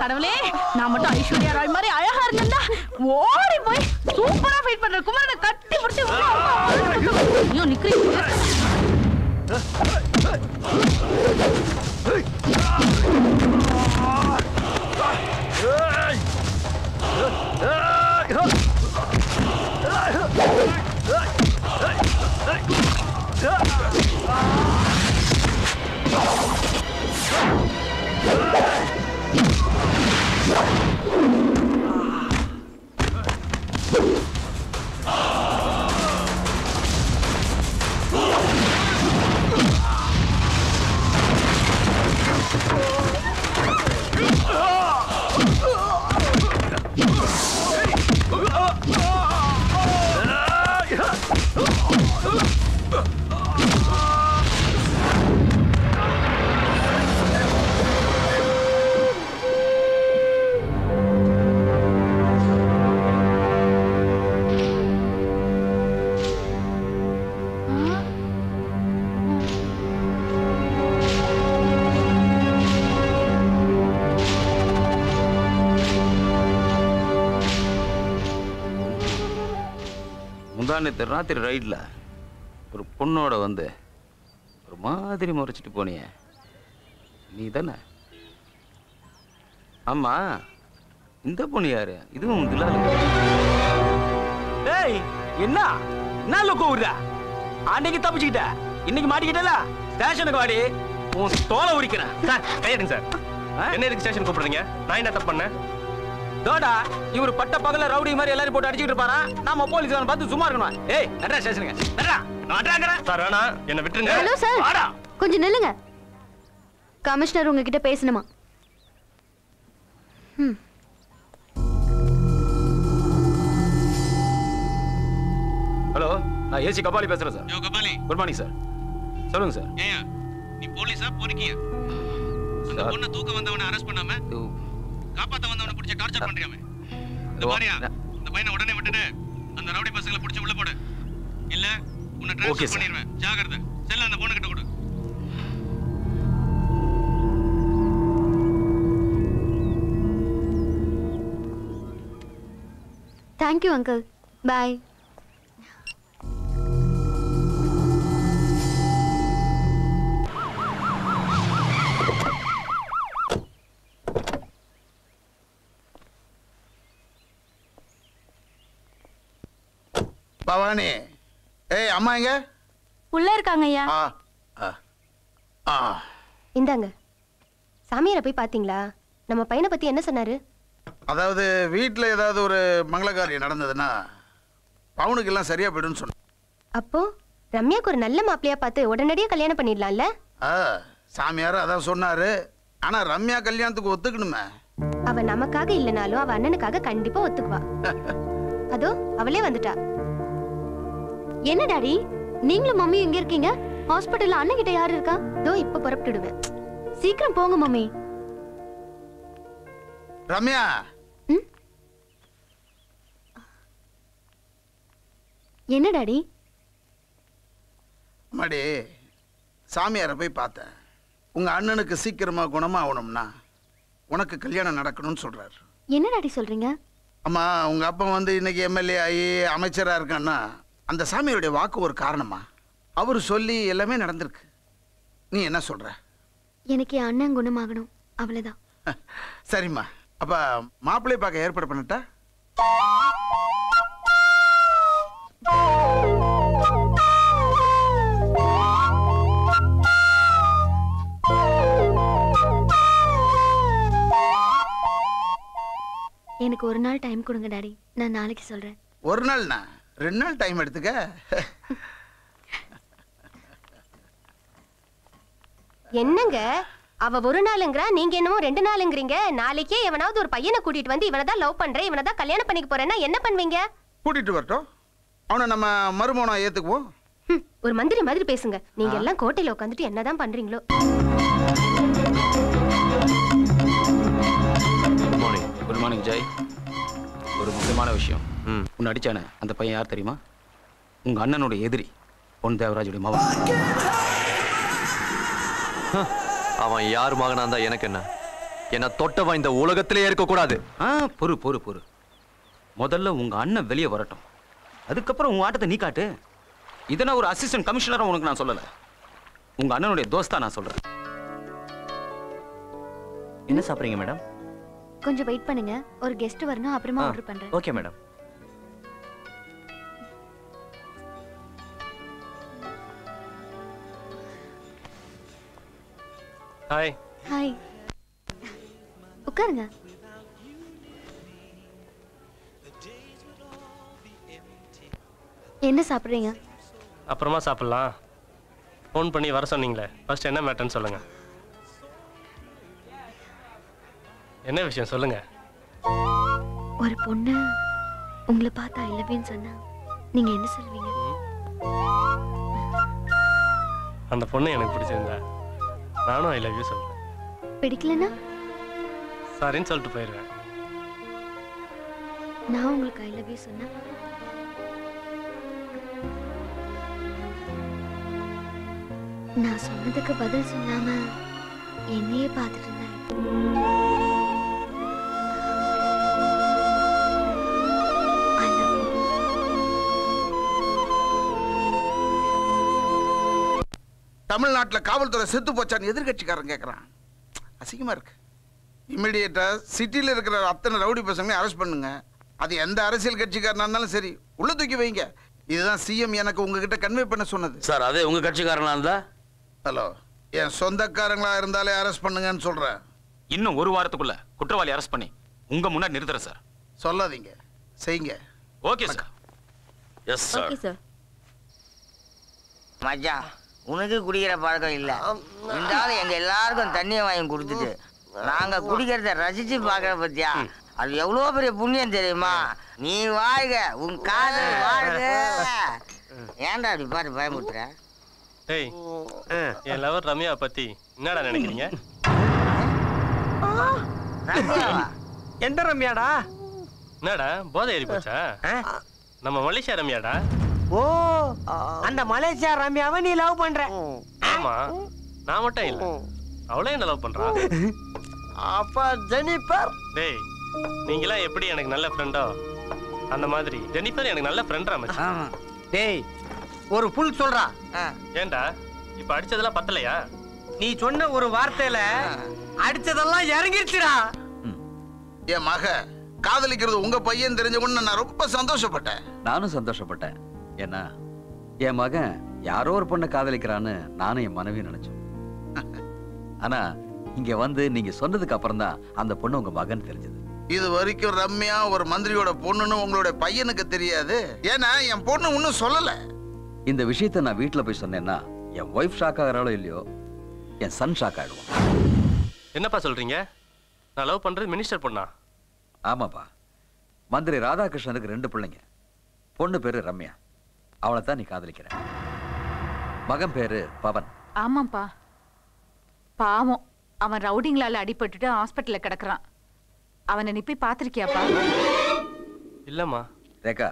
கடவுளே, நான் மட்டும் ஐஸ்வர்யா ராய் மாதிரி அழகா இருந்தா ஓடி போய் சூப்பரா ஃபைட் பண்ற குமரனை கட்டி பிடிச்சி ஐயோ நிக்கிறீங்க. முந்தானத்து ராத்திரி ரைட்ல ஒரு பொண்ணோட வந்து ஒரு மாதிரி முறைச்சிட்டு போனியே நீ தானே? ஆமா, இந்த பொண்ணு யாரு? இதுவும் திலாலு. டேய் என்ன லோக்கோ விடுற? அன்னைக்கு தப்பிச்சுக்கிட்ட, இன்னைக்கு மாட்டிக்கிட்டல. ஸ்டேஷனுக்கு வாடி, உன் தோலை உரிக்கிறேன். Sir கையெடுங்க sir. என்ன எதுக்கு ஸ்டேஷன் கூப்பிடுறீங்க? நான் என்ன தப்பு பண்ணேன்? தோடா, இவர் பட்ட பகல ரவுடி மாதிரி எல்லாரும் போட்டு அடிச்சிட்டு இருப்பாரா? நாம போலீஸ்காரன் பார்த்து சும்மா இருக்கணும். ஏய் நட்ரா ஸ்டேஷனுங்க, நட்ரா நட்ராங்கறேன். சார் வேணா, என்ன விட்டுருங்க. ஹலோ சார், கொஞ்சம் நில்லுங்க. கமிஷனர் உங்ககிட்ட பேசணுமா? ஹலோ, நான் ஏசி கபாலி பேசுறேன் சார். யோ கபாலி, குட் மார்னிங் சார். சொல்லுங்க சார். ஏயா நீ போலீஸா போரிக்கியா? அந்த பொண்ணை தூக்க வந்தவனை அரெஸ்ட் பண்ணாம காப்பாத்த வந்தவனை பிடிச்ச டார்ச்சர் பண்றியாமே. இந்த மாதிரியா இந்த பையனை உடனே விட்டுட்டு அந்த ரவுடி பசங்களை பிடிச்சு உள்ள போடு. இல்ல உன்னை ட்ரான்ஸ்ஃபர் பண்ணிடுவேன். ஜாகிரதை. செல்ல அந்த பொண்ணு கிட்ட கொடு. Thank you uncle. Bye. Bhavani, ஏய் அம்மா எங்க? உள்ள இருக்காங்க ஐயா. இந்தாங்க. சாமியாரை போய் பாத்தீங்களா? நம்ம பையனை பத்தி என்ன சொன்னாரு? அதாவது வீட்டுல ஏதாவது ஒரு மங்களகாரியம் நடந்ததுன்னா பவுனுக்கு எல்லாம் சரியா போயிடும்னு சொன்ன. அப்போ ரம்யாக்கு ஒரு நல்ல மாப்பிளையா பார்த்து உடனடியா கல்யாணம் பண்ணிடலாம்ல? சாமியார் அதான் சொன்னாரு. ஆனா ரம்யா கல்யாணத்துக்கு ஒத்துக்கணுமே. அவ நமக்காக இல்லனாலும் அவ அண்ணனுக்காக கண்டிப்பா ஒத்துக்குவா. அதோ அவளே வந்துட்டா. என்ன டாடி, நீங்களும் மம்மி எங்க இருக்கீங்க? ஹாஸ்பிடல்ல அண்ணன் கிட்ட யாரு இருக்கா? தோ இப்ப புறப்பட்டுடுவேன். சீக்கிரம் போங்க மம்மி. ரம்யா, என்ன டாடி? மடி, சாமியாரை போய் பார்த்தேன். உங்க அண்ணனுக்கு சீக்கிரமா குணமாகணும்னா உனக்கு கல்யாணம் நடக்கணும்னு சொல்றாரு. என்ன டாடி சொல்றீங்க? அம்மா, உங்க அப்பா வந்து இன்னைக்கு எம்எல்ஏ ஆகி அமைச்சரா இருக்கான்னா அந்த சாமியாருடைய வாக்கு ஒரு காரணமா? அவரு சொல்லி எல்லாமே நடந்திருக்கு. நீ என்ன சொல்ற? எனக்கு என் அண்ணன் குணமாகணும், அவ்வளவுதான். சரிம்மா, அப்ப மாப்பிள்ளை பார்க்க ஏற்பாடு பண்ணட்டா? எனக்கு ஒரு நாள் டைம் கொடுங்க டாடி, நான் நாளைக்கு சொல்றேன். ஒரு நாள்னா 2 நாள் டைம் எடுத்துக்க. என்னங்க அவ ஒரு நாளுங்கறா, நீங்க என்னமோ 2 நாளுங்கறீங்க. நாளைக்கே எவனாவது ஒரு பையனை கூட்டிட்டு வந்து இவனை தான் லவ் பண்றேன், இவனை தான் கல்யாணம் பண்ணிக்க போறேன்னா என்ன பண்ணுவீங்க? கூட்டிட்டு வரட்டும், அவனை நம்ம மருமகனா ஏத்துக்குவோம். ஒரு மந்திரி மாதிரி பேசுங்க. நீங்க எல்லாம் கோட்டையில உட்காந்துட்டு என்னதான் பண்றீங்களோ? ஜெய், ஒரு முக்கியமான விஷயம். உன்னை அடிச்சானே அந்த பையன் யார் தெரியுமா? உங்க அண்ணனோட எதிரி, பொன் தேவராஜுடைய மகன். அவன் யார் மகனா இருந்தா எனக்கு என்ன? என்ன தொட்டவன் இந்த உலகத்திலே இருக்கக்கூடாது. பொறு பொறு பொறு. முதல்ல உங்க அண்ணன் வெளியே வரட்டும், அதுக்கப்புறம் உன் ஆட்டத்தை நீ காட்டு. இதை நான் ஒரு அசிஸ்டன்ட் கமிஷனரா உனக்கு நான் சொல்லல, உங்க அண்ணனுடைய தோஸ்தா நான் சொல்றேன். என்ன சாப்பிடுறீங்க மேடம்? கொஞ்சம் வெயிட் பண்ணுங்க, ஒரு கெஸ்ட் வரணும், அப்புறமா ஆர்டர் பண்றேன். Okay madam. ஹாய். ஹாய், உட்காருங்க. என்ன சாப்பிடுறீங்க? அப்புறமா சாப்பிடலாம். ஃபோன் பண்ணி வர சொன்னீங்களே, ஃபர்ஸ்ட் என்ன மேட்டர்னு சொல்லுங்க. என்ன விஷயம் சொல்லுங்க. ஒரு பொண்ணு உங்களை பார்த்தா ஐ லவ் யூன்னு சொன்னா நீங்க என்ன சொல்வீங்க? அந்த பொண்ணு எனக்கு பிடிச்சிருந்தா நானும் ஐ லவ் யூ சொல்றேன். பிடிக்கலனா சாரின்னு சொல்லிட்டு போயிடுவேன். நான் உங்களுக்கு ஐ லவ் யூ சொன்னா நான் சொன்னதுக்கு பதில் சொல்லாம என்னையே பார்த்துட்டு இருந்தேன். தமிழ்நாட்டில் காவல்துறை செத்து போச்சான்னு எதிர்கட்சிக்காரன் கேட்குறான். அசிங்கமாக இருக்கு. இம்மிடியேட்டாக சிட்டியில் இருக்கிற அத்தனை ரவுடி பசங்களையும் அரெஸ்ட் பண்ணுங்க. அது எந்த அரசியல் கட்சிக்காரனா இருந்தாலும் சரி, உள்ள தூக்கி வைங்க. இதுதான் சிஎம் எனக்கு உங்ககிட்ட கன்வே பண்ண சொன்னது. சார், அதே உங்க கட்சிக்காரனா இருந்தா? ஹலோ, என் சொந்தக்காரங்களா இருந்தாலே அரெஸ்ட் பண்ணுங்கன்னு சொல்றேன். இன்னும் ஒரு வாரத்துக்குள்ள குற்றவாளி அரெஸ்ட் பண்ணி உங்க முன்னாடி நிறுத்துறேன் சார். சொல்லாதீங்க, செய்யுங்க. Okay sir. Yes sir. Okay sir. மச்சான், உனக்கு குடிக்கிற பழக்கம் இல்ல, இருந்தாலும் எங்க எல்லாருக்கும் தண்ணியை வாங்கி கொடுத்துட்டு நாங்க குடிக்கிறத ரசிச்சு பாக்குற பத்தியா, அது எவ்வளவு பெரிய புண்ணியம் தெரியுமா? நீ வாழ்க, உன் காதல் வாழ்க. ஏன்டா அப்படி பாட்டு பயமுறுத்துற? ஏய், என் லவர் ரம்யா பத்தி என்னடா நினைக்கிறீங்க? எந்த ரம்யாடா? என்னடா போதை ஏறி போச்சா? நம்ம மலேசியா ரம்யாடா. ஓ, அந்த மலேசியா ரம்யாவை நீ லவ் பண்ற? ஆமா, நான் மட்டும் இல்ல, அவளே என்ன லவ் பண்றா. அப்ப ஜெனிஃபர்? டேய், நீங்களாம் எப்படி எனக்கு நல்ல ஃப்ரெண்டோ அந்த மாதிரி ஜெனிஃபர் எனக்கு நல்ல ஃப்ரெண்டா மச்சான். டேய், ஒரு புல் சொல்றா. ஏன்டா இப்ப அடிச்சதெல்லாம் பத்தலையா? நீ சொன்ன ஒரு வார்த்தையில அடிச்சதெல்லாம் இறங்கிருச்சுடா. என் மக காதலிக்கிறது உங்க பையன் தெரிஞ்ச உடனே நான் ரொம்ப சந்தோஷப்பட்டேன். நானும் சந்தோஷப்பட்டேன். ஏன்னா என் மகன் யாரோ ஒரு பொண்ணை காதலிக்கிறான்னு நானும் என் மனைவி நினைச்சோம். ஆனா இங்க வந்து நீங்க சொன்னதுக்கு அப்புறம் தான் அந்த பொண்ணு உங்க மகன் தெரிஞ்சது. இது வரைக்கும் ரம்யா ஒரு மந்திரியோட பொண்ணுன்னு உங்களுடைய பையனுக்கு தெரியாது. ஏன்னா என் பொண்ணு ஒன்னும் சொல்லல. இந்த விஷயத்த நான் வீட்டுல போய் சொன்னேன்னா என் ஒய்ஃப் ஷாக் ஆகிறாளோ இல்லையோ, என் சன் ஷாக் ஆயிடுவான். என்னப்பா சொல்றீங்க? நான் லவ் பண்றது மினிஸ்டர் பொண்ணா? ஆமாப்பா, மந்திரி ராதாகிருஷ்ணனுக்கு 2 பிள்ளைங்க. பொண்ணு பேரு ரம்யா, அவளை தான் நீ காதலிக்கிற. மகன் பேரு பவன். ஆமாப்பா, பாவம், அவன் ரவுடிங்களால அடிபட்டுட்டு ஹாஸ்பிட்டல்ல கிடக்குறான். அவனை நீ போய் பாத்திருக்கியாப்பா? இல்லம்மா. ரேகா,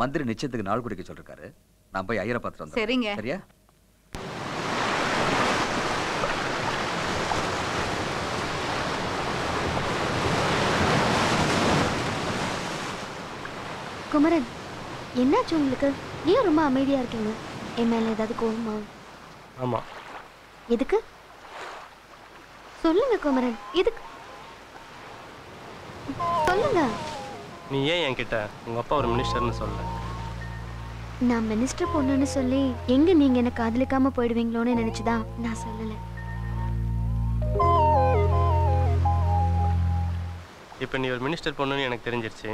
மந்திரி நிச்சயத்துக்கு நாள் குடிக்க சொல்லிருக்காரு. நான் போய் ஐயரை பார்த்துட்டு வந்தேன். சரிங்க. சரியா? குமரன், என்னாச்சு உங்களுக்கு? ஏன் ரொம்ப அமைதியா இருக்கீங்க? என் மேல ஏதாவது கோவமா? ஆமா. எதுக்கு சொல்லுங்க குமரன், எதுக்கு சொல்லுங்க. நீ ஏன் என்கிட்ட உங்க அப்பா ஒரு மினிஸ்டர்னு சொல்ல? நான் மினிஸ்டர் பொண்ணுன்னு சொல்லி எங்க நீங்க என்ன காதலிக்காம போயிடுவீங்களோன்னு நினைச்சுதான் நான் சொல்லல. இப்ப நீ ஒரு மினிஸ்டர் பொண்ணுன்னு எனக்கு தெரிஞ்சிருச்சு.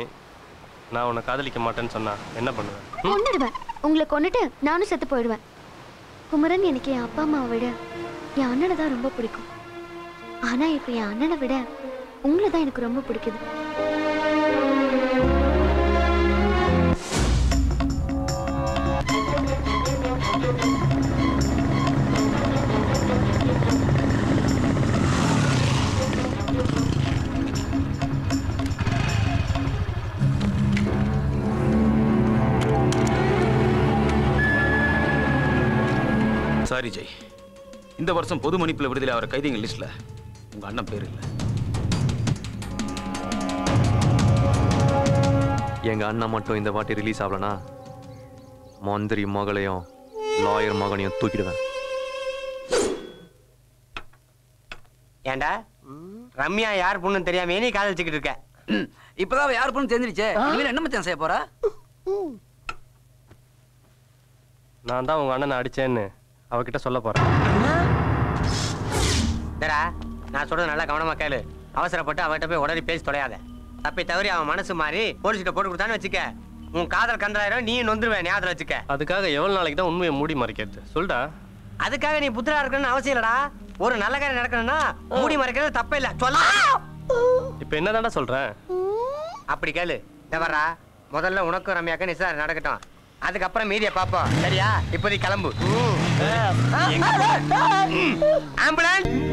நான் உன்னை காதலிக்க மாட்டேன்னு சொன்னா என்ன பண்ணுவேன்? கொன்னுடுவேன். உங்களை கொன்னுட்டு நானும் செத்து போயிடுவேன். குமரன், எனக்கு என் அப்பா அம்மாவை விட என் அண்ணனை தான் ரொம்ப பிடிக்கும். ஆனா இப்ப என் அண்ணனை விட உங்களை தான் எனக்கு ரொம்ப பிடிக்குது. சாரி ஜெய், இந்த வருஷம் பொது மன்னிப்புல விடுதலை ஆகிற கைதிங்க லிஸ்ட்ல உங்க அண்ணன் பேர் இல்லை. எங்க அண்ணன் மட்டும் இந்த வாட்டி ரிலீஸ் ஆகலனா மந்திரி மகளையும் லாயர் மகனையும் தூக்கிடுவேன். ஏண்டா ரம்யா யார் பொண்ணுன்னு தெரியாம நீ காதலிச்சுக்கிட்டு இருக்க? இப்பதான் யார் பொண்ணு தெரிஞ்சிருச்சே. இனிமேல் என்ன மச்சான் செய்ய போறா? நான் தான் உங்க அண்ணனை அடிச்சேன்னு அவகிட்ட சொல்ல போறேன். நான் சொல்றது நல்லா கவனமா கேளு. அவசரப்பட்டு அவகிட்ட போய் உடனே பேசி தொலையாத. தப்பி தவறி அவன் மனசு மாறி போலீஸ்கிட்ட போட்டு கொடுத்தான்னு வச்சுக்க, உன் காதல் கந்தராயிரம் நீ நொந்துருவேன். ஞாபகம் வச்சுக்க. அதுக்காக எவ்வளவு நாளைக்கு தான் உண்மையை மூடி மறைக்கிறது சொல்டா. அதுக்காக நீ புத்திரா இருக்கணும்னு அவசியம் இல்லடா. ஒரு நல்ல காரியம் நடக்கணும்னா மூடி மறைக்கிறது தப்பே இல்ல. சொல்ல இப்ப என்னதான்டா சொல்றேன்? அப்படி கேளு. வர்றா, முதல்ல உனக்கும் ரம்யாக்கும் நிச்சயம் நடக்கட்டும். அதுக்கப்புறம் மீதியை பாப்போம். சரியா? இப்போதைக்கு கிளம்பு.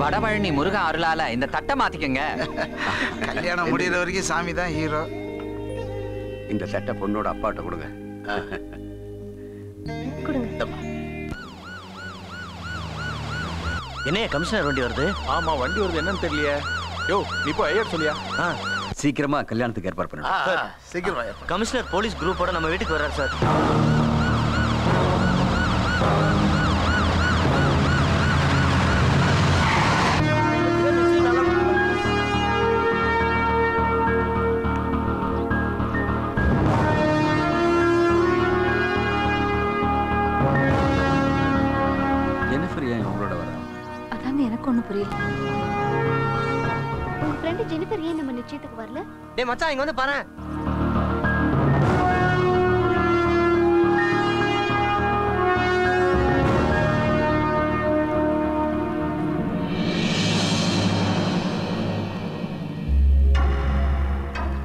வடபழனி முருகன் அருளால இந்த தட்டை மாத்திக்கங்க. கல்யாணம் முடிகிற வரைக்கும் சாமி தான் ஹீரோ. இந்த தட்டை பொண்ணோட அப்பாட்ட கொடுங்க. என்னைய கமிஷனர் வண்டி வருது? ஆமா வண்டி வருது, என்னன்னு தெரியலையே. யோ நீ போய் ஐயர் சொல்லியா? சீக்கிரமா கல்யாணத்துக்கு ஏற்பாடு பண்ணுங்க. சீக்கிரமா. கமிஷனர் போலீஸ் குரூப்போட நம்ம வீட்டுக்கு வர்றாரு சார். ஜெனிஃபர் ஏன் உங்களோட வர? அதாங்க எனக்கு ஒண்ணு புரியல. உங்க ஃப்ரெண்ட் ஜெனிஃபர் ஏன் நம்ம நிச்சயத்துக்கு வரல? டேய் மச்சான் இங்க வந்து பாரு.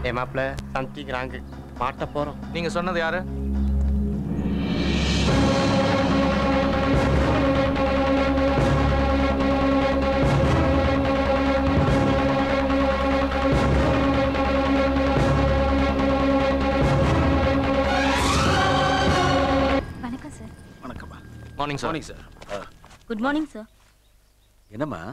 ஏய் மாப்ள சந்திக்கிறாங்க. மாட்ட போறோம். நீங்க சொன்னது யாரு? வணக்கம் சார். வணக்கம்மா. Morning sir. Morning sir. Good morning sir. என்னம்மா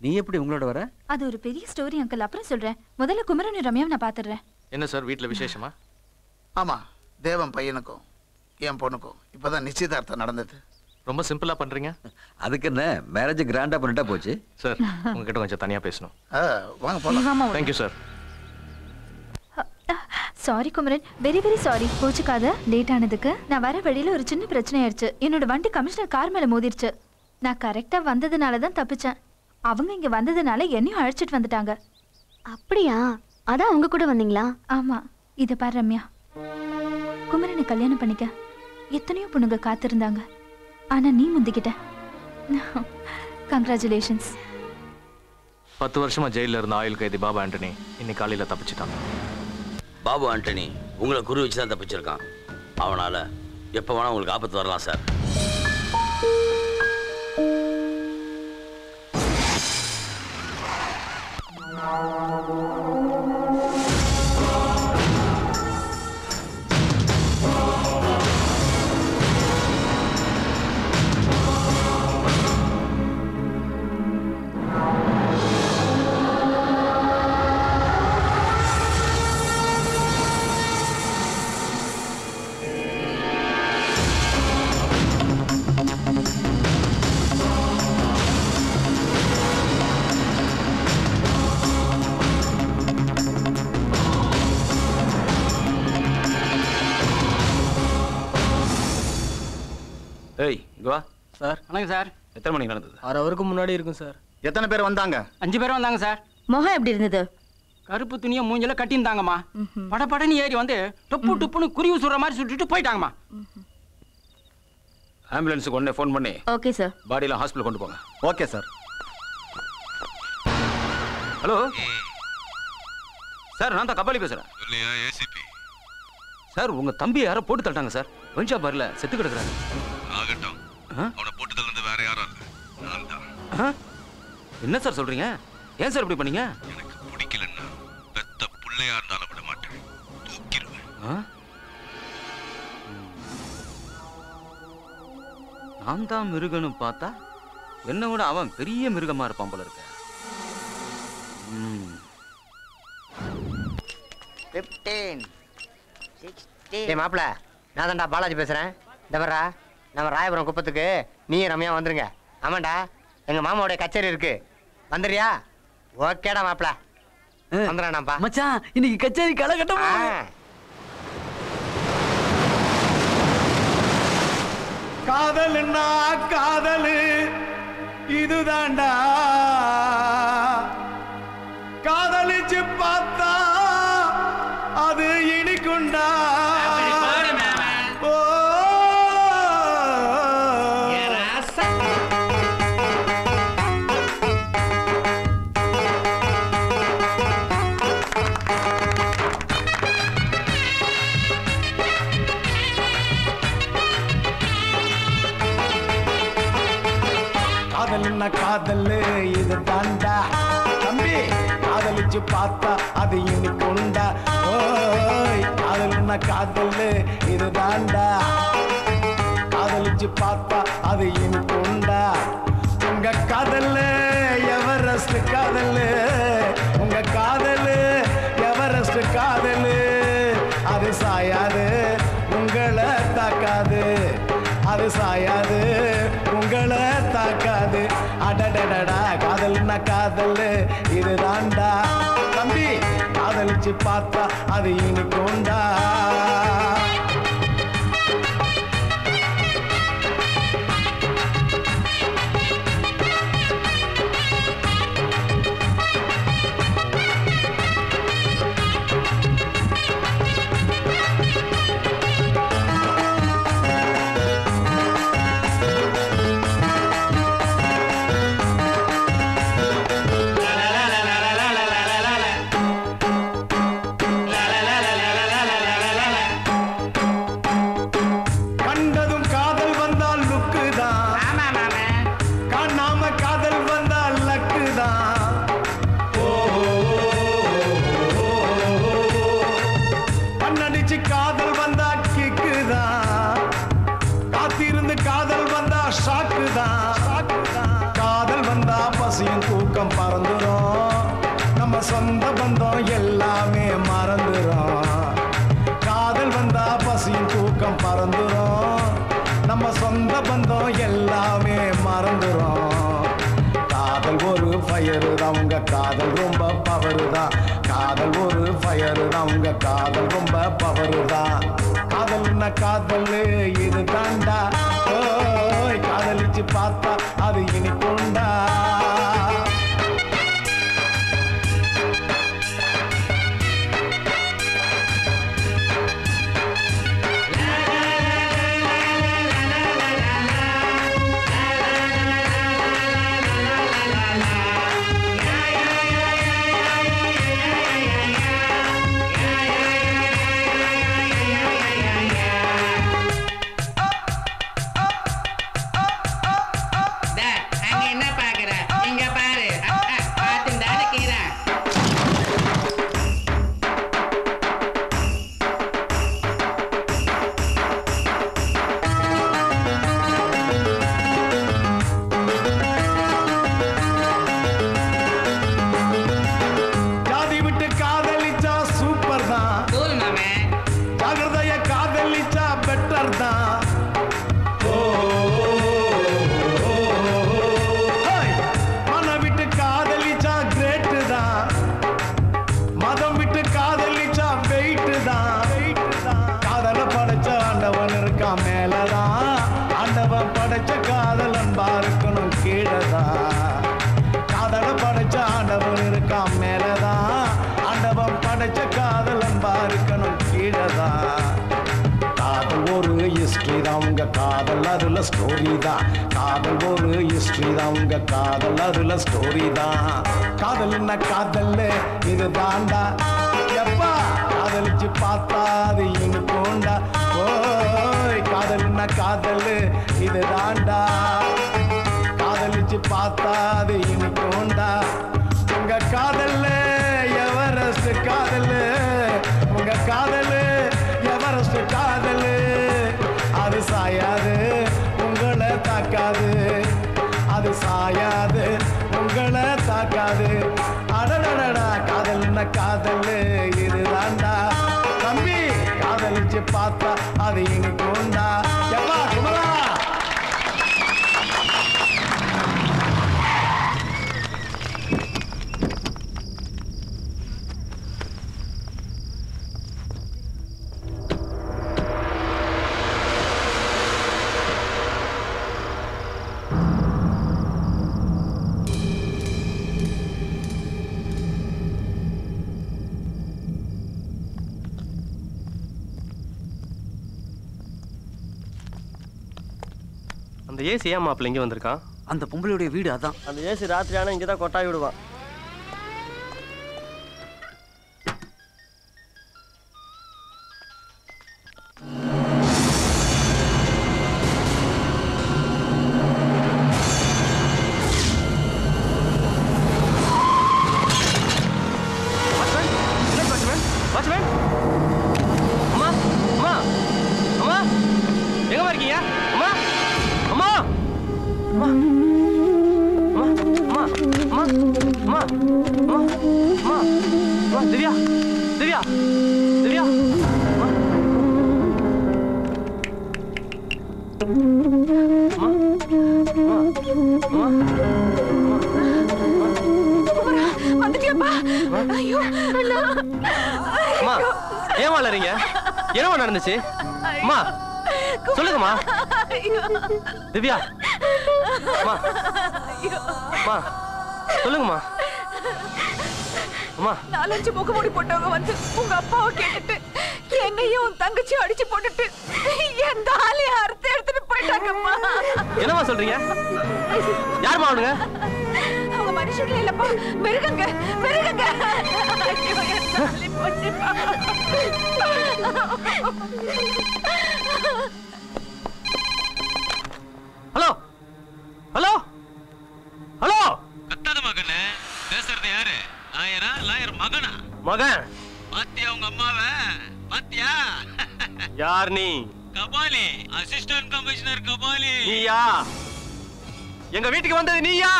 நீ எப்படி உங்களோட வர? அது ஒரு பெரிய ஸ்டோரி அங்கிள், அப்புறம் சொல்றேன். முதல்ல குமரன் ரம்யாவை நான் பாத்துறேன். என்ன சார் வீட்ல விசேஷமா? ஆமா, தேவன் பையனுக்கும் என் பொண்ணுக்கும் இப்பதான் நிச்சயதார்த்தம் நடந்தது. ரொம்ப சிம்பிளா பண்றீங்க. அதுக்கு என்ன மேரேஜ் கிராண்டா பண்ணிட்டா போச்சு. சார் உங்ககிட்ட கொஞ்சம் தனியா பேசணும். வாங்க போலாம். Thank you sir. Sorry Kumaran, very very sorry. கோச்சுக்காத லேட் ஆனதுக்கு. நான் வர வழியில ஒரு சின்ன பிரச்சனை ஆயிடுச்சு. என்னோட வண்டி கமிஷனர் கார் மேல மோதிருச்சு. நான் கரெக்டா வந்ததுனால தான் தப்பிச்சேன். அவங்க இங்க வந்ததுனால என்னையும் அழைச்சிட்டு வந்துட்டாங்க. அப்படியா? அதான் அவங்க கூட வந்தீங்களா? ஆமா. இத பாரு ரம்யா, குமரனை கல்யாணம் பண்ணிக்க எத்தனையோ பொண்ணுங்க காத்திருந்தாங்க. ஆனா நீ முந்திக்கிட்ட. கங்க்ராச்சுலேஷன்ஸ். 10 வருஷமா ஜெயில இருந்த ஆயுள் கைதி பாபு ஆண்டனி இன்னைக்கு காலையில தப்பிச்சிட்டாங்க. பாபு ஆண்டனி உங்களை குறி வச்சு தான் தப்பிச்சிருக்கான். அவனால எப்போ வேணா உங்களுக்கு ஆபத்து வரலாம் சார். ஏய் இங்க வா. சார் வணக்கம் சார். எத்தனை மணிக்கு நடந்தது? 6 ஹவருக்கு முன்னாடி இருக்கும் சார். எத்தனை பேர் வந்தாங்க? 5 பேர் வந்தாங்க சார். முகம் எப்படி இருந்தது? கருப்பு துணியை மூஞ்சில கட்டியிருந்தாங்கம்மா. படபடன்னு ஏறி வந்து டொப்பு டொப்புன்னு குருவி சுடுற மாதிரி சுட்டுட்டு போயிட்டாங்கம்மா. ஆம்புலன்ஸுக்கு உடனே ஃபோன் பண்ணி ஓகே சார். பாடியெல்லாம் ஹாஸ்பிட்டல் கொண்டு போங்க. Okay sir. ஹலோ சார், நான் தான் கபாலி பேசுறேன். இல்லையா ஏசிபி? சார் உங்க தம்பி யாரோ போட்டு தள்ளிட்டாங்க சார். வெஞ்சா பார்ல செத்து கிடக்குறாரு. ஆகட்டும். அவனை போட்டு தள்ளது வேற யாரும் இல்ல, நான் தான். என்ன சார் சொல்றீங்க? ஏன் சார் இப்படி பண்ணீங்க? எனக்கு பிடிக்கலன்னா பெத்த புள்ளையா இருந்தாலும் விட மாட்டேன், தூக்கிடுவேன். நான் தான் மிருகன்னு பார்த்தா என்னை விட அவன் பெரிய மிருகமா இருப்பான் போல இருக்க. 15 16. ஏய் மாப்பிள, நான் தான்டா பாலாஜி பேசுறேன். இந்த வர்றா, நம்ம ராயபுரம் குப்பத்துக்கு நீ ரம்யா வந்துருங்க. ஆமாண்டா, எங்க மாமாவோட கச்சேரி இருக்கு, வந்துடுறியா? ஓகேடா மாப்பிள, வந்துடுறானாப்பா. மச்சான், இன்னைக்கு கச்சேரி கலகட்டமா. காதல்னா காதலு இதுதாண்டா, காதலிச்சு பார்த்தா அது இனிக்குண்டா. காதல்னா காதலு இது தாண்டா தம்பி, காதலிச்சு பார்த்தா அது இனிக்குண்டா. ஓய், காதல்னா காதலு இது தாண்டா, காதலிச்சு பார்த்தா அது இனிக்குண்டா. உங்க காதலு எவரெஸ்ட் காதலு, உங்க காதலு எவரெஸ்ட் காதலு. அது சாயாது உங்களை தாக்காது, அது சாயாது உங்களை தாக்காது. அடடடடா, காதல்னா காதல் இதுதாண்டா தம்பி, காதலிச்சு பார்த்தா அது இனிக்குண்டா. சொந்த பந்தம் எல்லாமே மறந்துரும், காதல் வந்தா பசியும் தூக்கம் பறந்துரும். நம்ம சொந்த பந்தம் எல்லாமே மறந்துரும். காதல் ஒரு ஃபயரு தான், உங்க காதல் ரொம்ப பவரு தான். காதல் ஒரு ஃபயரு தான், உங்க காதல் ரொம்ப பவரு தான். காதல்னா காதல் இது தாண்டா, ஓய் காதலிச்சு பார்த்தா அது இனிக்குண்டா. காதல் அதுல ஸ்டோரி தான், காதல் ஒரு ஹிஸ்டரி தான். உங்க காதல் அதுல ஸ்டோரி தான். காதல்னா காதல் இது தாண்டா, எப்பா காதலிச்சு பார்த்தா அது இனிக்குண்டா. ஓய் காதல்னா காதல் இது தாண்டா, காதலிச்சு பார்த்தா அது இனிக்குண்டா. உங்க காதல் எவரெஸ்ட் காதல், உங்க காதல் எவரெஸ்ட் காதல். அது சாயாது உங்களை காதல் இதுதான்டா தம்பி காதலிச்சு பார்த்தா அது இனிக்கும்டா எப்பா குமரா அந்த ஏசி ஏன் மாப்பிள்ள இங்கே வந்திருக்கான்? அந்த பொம்பளையுடைய வீடு அதான். அந்த ஏசி ராத்திரி ஆனால் இங்கே தான் கொட்டாய் விடுவான். அம்மா அம்மா அம்மா எங்கம்மா இருக்கீங்க? அம்மா அம்மா அம்மா அம்மா அம்மா அம்மா அம்மா அம்மா அம்மா திவ்யா திவ்யா திவ்யா அம்மா வந்துட்டியாப்பா? ஐயோ அண்ணா. அம்மா ஏன் வளரீங்க? என்னமா நடந்துச்சு? அம்மா சொல்லுங்கம்மா. திவ்யா அம்மா அம்மா சொல்லுங்கம்மா. அம்மா 4-5 முகமூடி போட்டவங்க வந்து உங்க அப்பாவை கேட்டுட்டு என்னையும் உன் தங்கச்சியும் அடிச்சு போட்டுட்டு என் தாலியை அறுத்து எடுத்துட்டு போயிட்டாங்கம்மா. என்னம்மா சொல்றீங்க? யாரும்மா அவனுங்க? அவங்க மனுஷங்களே இல்லப்பா, மிருகங்க மிருகங்க. ஐயோ, என் தாலி போச்சுப்பா. ஹலோ ஹலோ ஹலோ கத்தாத மகனே, பேசுறது யாரு? லாயரா லாயர் மகனா? மகன். பாத்தியா உங்க அம்மாவை? பாத்தியா? யார் நீ? Kabali, assistant commissioner Kabali. நீயா? எங்க வீட்டுக்கு வந்தது நீயா?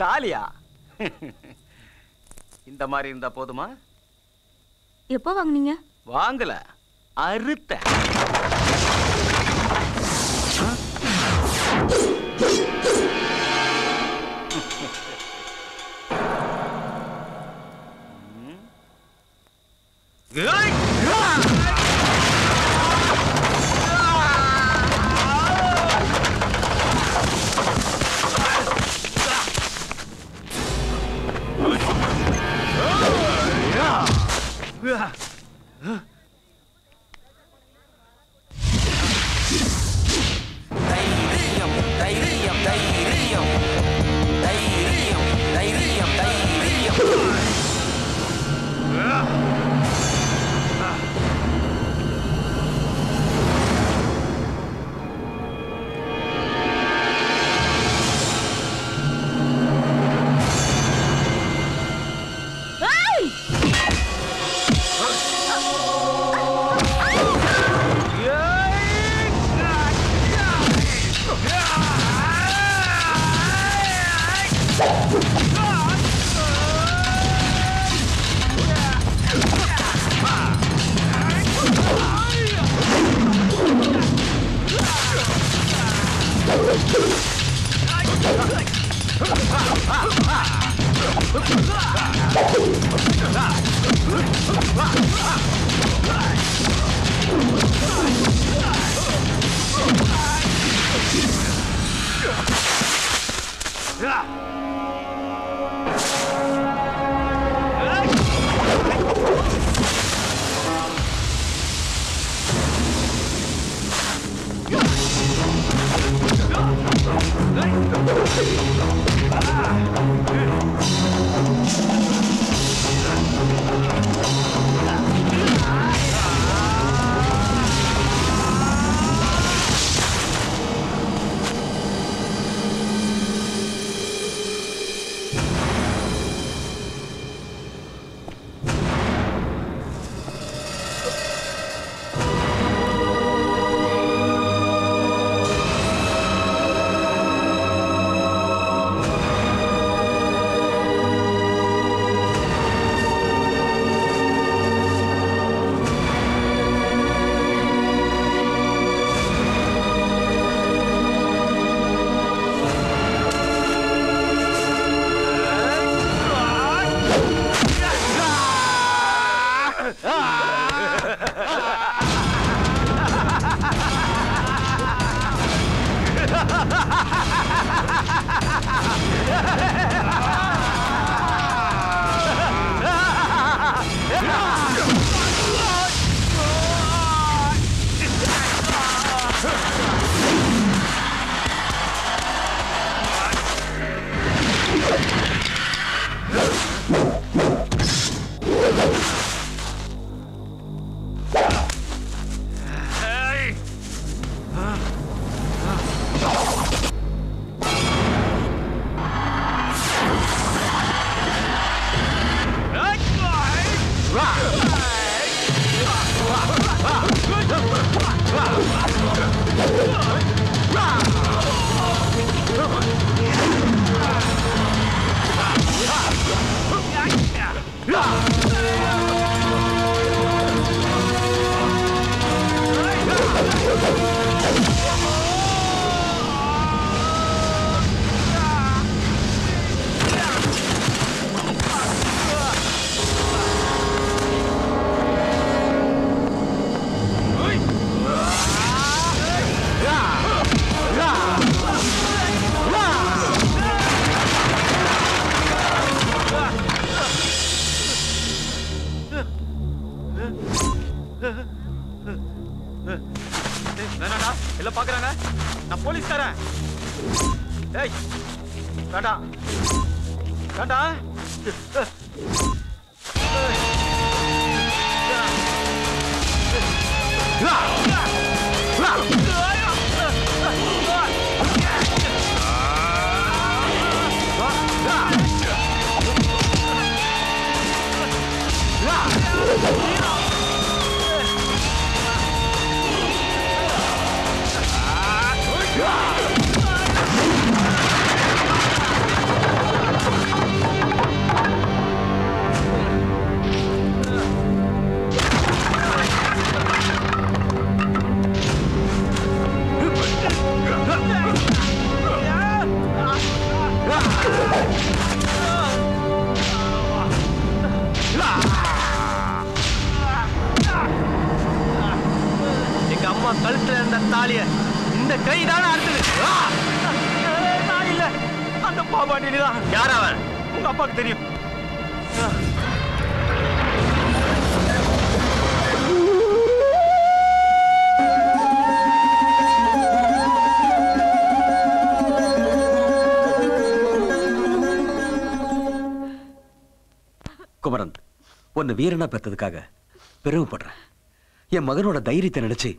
தாலியா? இந்த மாதிரி இருந்தா போதுமா? எப்போ வாங்குனீங்க? வாங்கல, அறுத்த. வேணாடா எல்லாம் பாக்குறாங்க. நான் போலீஸ்காரன். ஏய் வேண்டாம் வேண்டாம். எங்க அம்மா கழுத்துல இருந்த தாலிய இந்த கைதான அறுத்தது. நான் இல்ல, அந்த பாபாண்டி தான். யார் அவன்? உங்க அப்பாவுக்கு தெரியும். குமரன், உன்னை வீரனா பெற்றதுக்காக பெருமைப்படுறேன். என் மகனோட தைரியத்தை நினைச்சு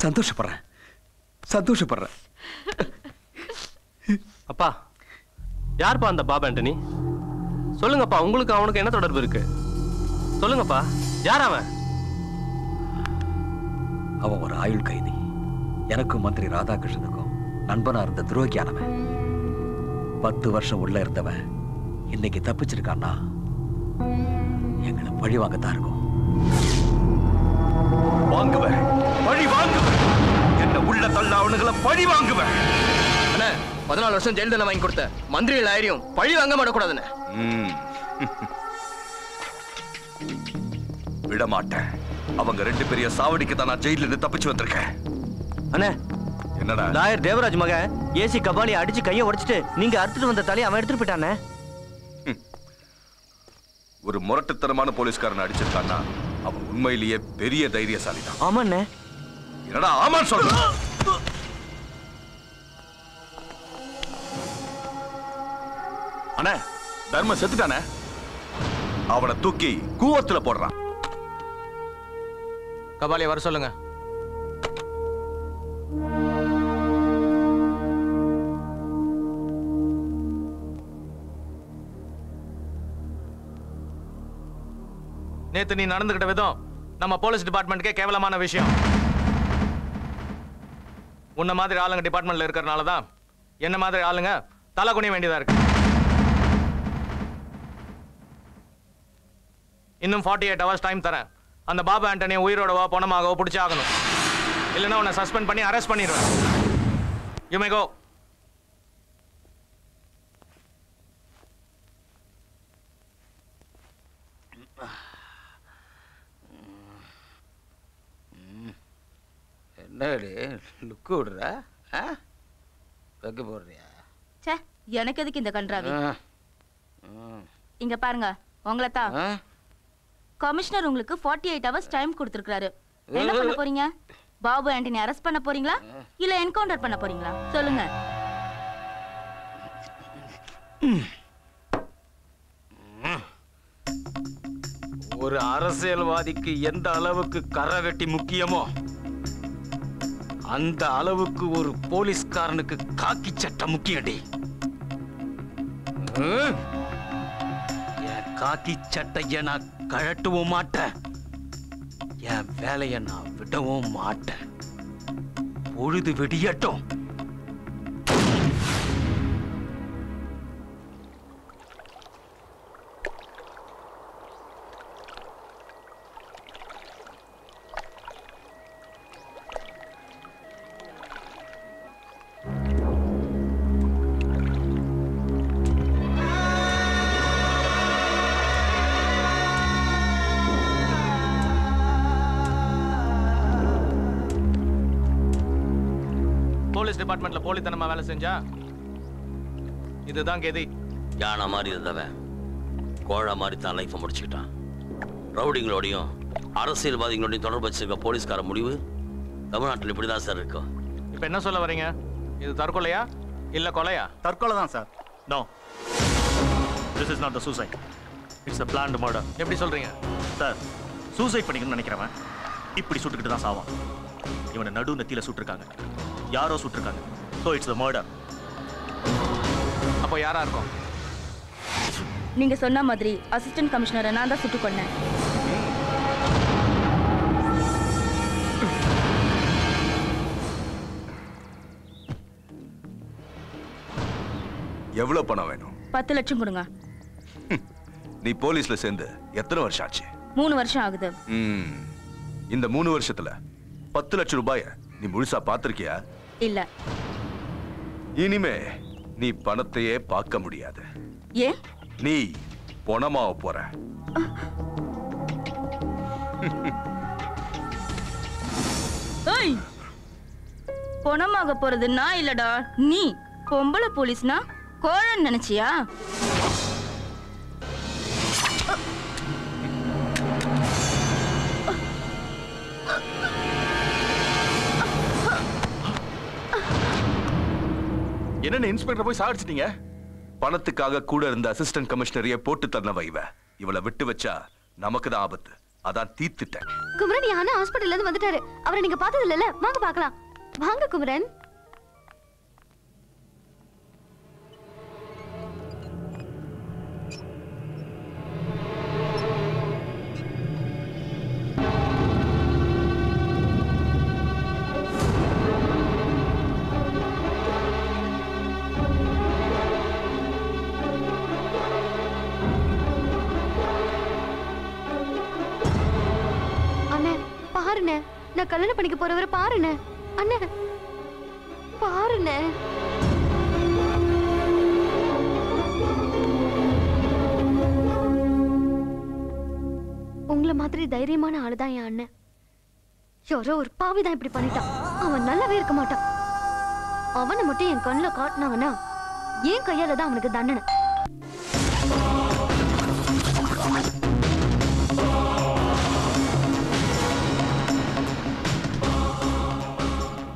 சந்தோஷப்படுறேன். அப்பா, யார்ப்பா அந்த பாபா ஆண்டனி? சொல்லுங்கப்பா, உங்களுக்கு அவனுக்கு என்ன தொடர்பு இருக்கு? சொல்லுங்கப்பா, யார் அவன்? அவன் ஒரு ஆயுள் கைதி. எனக்கும் மந்திரி ராதாகிருஷ்ணனுக்கும் நண்பனா இருந்த துரோகியானவன். 10 வருஷம் உள்ள இருந்தவன் இன்னைக்கு தப்பிச்சிருக்கான்னா எங்களை பழி வாங்கத்தான் இருக்கும். வாங்குவேன், பழி வாங்குவேன். என்ன உள்ள தள்ள அவனுங்களை பழி வாங்குவேன். 14 வருஷம் ஜெயில் தண்டனை வாங்கி கொடுத்த மந்திரி லாயரியும் பழி வாங்க மாட்டக்கூடாதுன்னு விட மாட்டேன். அவங்க 2 பேரையும் சாவடிக்கு தான் நான் ஜெயில இருந்து தப்பிச்சு வந்திருக்கேன். அண்ணே, என்னடா? லாயர் தேவராஜ் மகன் ஏசி கபாலி அடிச்சு கையை உடைச்சிட்டு நீங்க அறுத்துட்டு வந்த தலையை அவன் எடுத்துட்டு போயிட்டானே. ஒரு முரட்டுத்தனமான போலீஸ்காரன் அடிச்சிருக்கான்னா அவன் உண்மையிலேயே பெரிய தைரியசாலி தான். ஆமாண்ணே. என்னடா ஆமான்னு சொல்ற? அண்ணே, தர்ம செத்துட்டானே. அவனை தூக்கி கூவத்துல போடுறான். கபாலியை வர சொல்லுங்க. நேத்து நீ நடந்துகிட்ட விதம் நம்ம போலீஸ் டிபார்ட்மெண்ட்கே கேவலமான விஷயம். உன்ன மாதிரி ஆளுங்க டிபார்ட்மெண்ட்ல இருக்கறனால தான் என்ன மாதிரி ஆளுங்க தலை குனிய வேண்டியதா இருக்கு. இன்னும் 48 hours டைம் தரேன். அந்த பாபா ஆண்டனியை உயிரோடவோ பணமாகவோ பிடிச்சி ஆகணும். இல்லைன்னா உன்னை சஸ்பெண்ட் பண்ணி அரெஸ்ட் பண்ணிடுவேன். யூ மே கோ. என்னடி லுக்கு விடுற? வெக்க போடுறியா? ச்சே, எனக்கு எதுக்கு இந்த கன்றாவி? இங்க பாருங்க, உங்களை தான் கமிஷனர் உங்களுக்கு 48 hours டைம் கொடுத்திருக்காரு. என்ன பண்ண போறீங்க? பாபு ஆண்டனி அரெஸ்ட் பண்ண போறீங்களா இல்ல என்கவுண்டர் பண்ண போறீங்களா? சொல்லுங்க. ஒரு அரசியல்வாதிக்கு எந்த அளவுக்கு கரை வெட்டி முக்கியமோ அந்த அளவுக்கு ஒரு போலீஸ்காரனுக்கு காக்கி சட்டம் முக்கியடி. என் காக்கி சட்டைய நான் கழட்டவும் மாட்டேன். என் வேலையை நான் விடவும் மாட்டேன். பொழுது வெடியட்டும். போலீஸ் டிபார்ட்மெண்ட்ல போலித்தனமா வேலை செஞ்சா இதுதான் கெதி. யானை மாதிரி இருந்தவன் கோழை மாதிரி தான் லைஃபை முடிச்சுக்கிட்டான். ரவுடிங்களோடையும் அரசியல்வாதிகளுடைய தொடர்பு வச்சிருக்க போலீஸ்கார முடிவு தமிழ்நாட்டில் இப்படிதான் சார் இருக்கும். இப்போ என்ன சொல்ல வரீங்க? இது தற்கொலையா இல்ல கொலையா? தற்கொலை தான் சார். No, this is not the suicide, it's a planned murder. எப்படி சொல்றீங்க சார்? சூசைட் பண்ணிக்கணும்னு நினைக்கிறவன் இப்படி சுட்டுக்கிட்டு தான் சாவான். இவனை நடு நெத்தியில சுட்டிருக்காங்க, யாரோ சுட்டிருக்காங்க. So it's a murder. அப்போ யாரா இருக்கும்? நீங்க சொன்ன மாதிரி அசிஸ்டன்ட் கமிஷனரை நான் தான் சுட்டு கொன்னேன். எவ்வளவு பணம் வேணும்? 10 லட்சம் கொடுங்க. நீ போலீஸ்ல சேர்ந்து எத்தனை வருஷம் ஆச்சு? 3 வருஷம் ஆகுது. இந்த 3 வருஷத்துல 10 லட்சம் ரூபாய நீ முழுசா பாத்திருக்கியா? இல்ல. இனிமே நீ பணத்தையே பார்க்க முடியாது. ஏன்? நீ பணமாவ போற. ஏய், பணமாக போறது நான் இல்லடா நீ. பொம்பளை போலீஸ்னா கோழன் நினைச்சியா? என்ன இன்ஸ்பெக்டர் போய் சாடிச்சிட்டீங்க? பணத்துக்காக கூட இருந்த அசிஸ்டன்ட் கமிஷனரையே போட்டு தந்தவ இவளை விட்டு வச்சா நமக்கு தான் ஆபத்து. அதான் தீர்த்துட்டேன். குமரன் யானை ஹாஸ்பிடல்ல இருந்து வந்துட்டாரு. அவரை நீங்க பார்த்தது இல்லல? வாங்க பார்க்கலாம். வாங்க குமரன். நான் கல்யாணம் பண்ணிக்க போறவரை பாருண்ணே. அண்ணே பாருண்ணே. உங்களை மாதிரி தைரியமான ஆளுதான் என் அண்ணன். யாரோ ஒரு பாவிதான் இப்படி பண்ணிட்டான். அவன் நல்லாவே இருக்க மாட்டான். அவனை மட்டும் என் கண்ணுல காட்டினாங்கன்னா என் கையால தான் அவனுக்கு தண்டனை.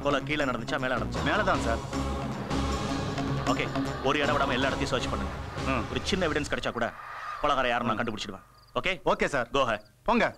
கொலை கீழே நடந்துச்சா மேலே நடந்துச்சா? மேலே தான் சார். ஓகே, ஒரு இடம் விடாம எல்லா இடத்தையும் சர்ச் பண்ணுங்க. ஒரு சின்ன எவிடன்ஸ் கிடைச்சா கூட கொலைகார யாரும் நான் கண்டுபிடிச்சிடுவேன். Okay okay sir. Go ahead. போங்க.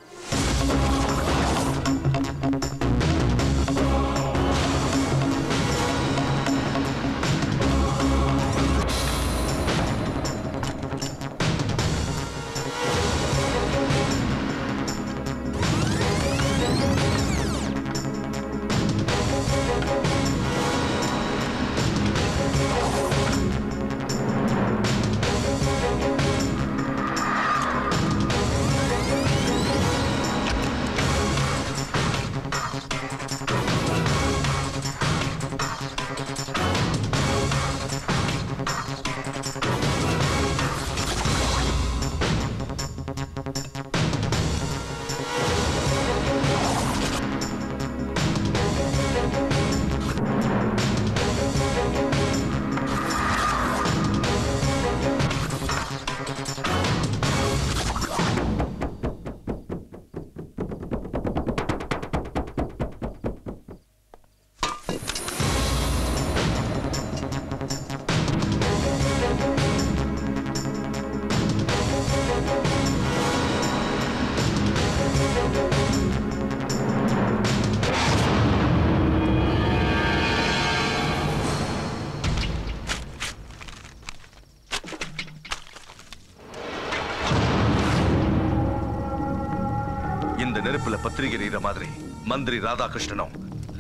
நெருப்புல பத்திரிகை எறிகிற மாதிரி மந்திரி ராதாகிருஷ்ணனும்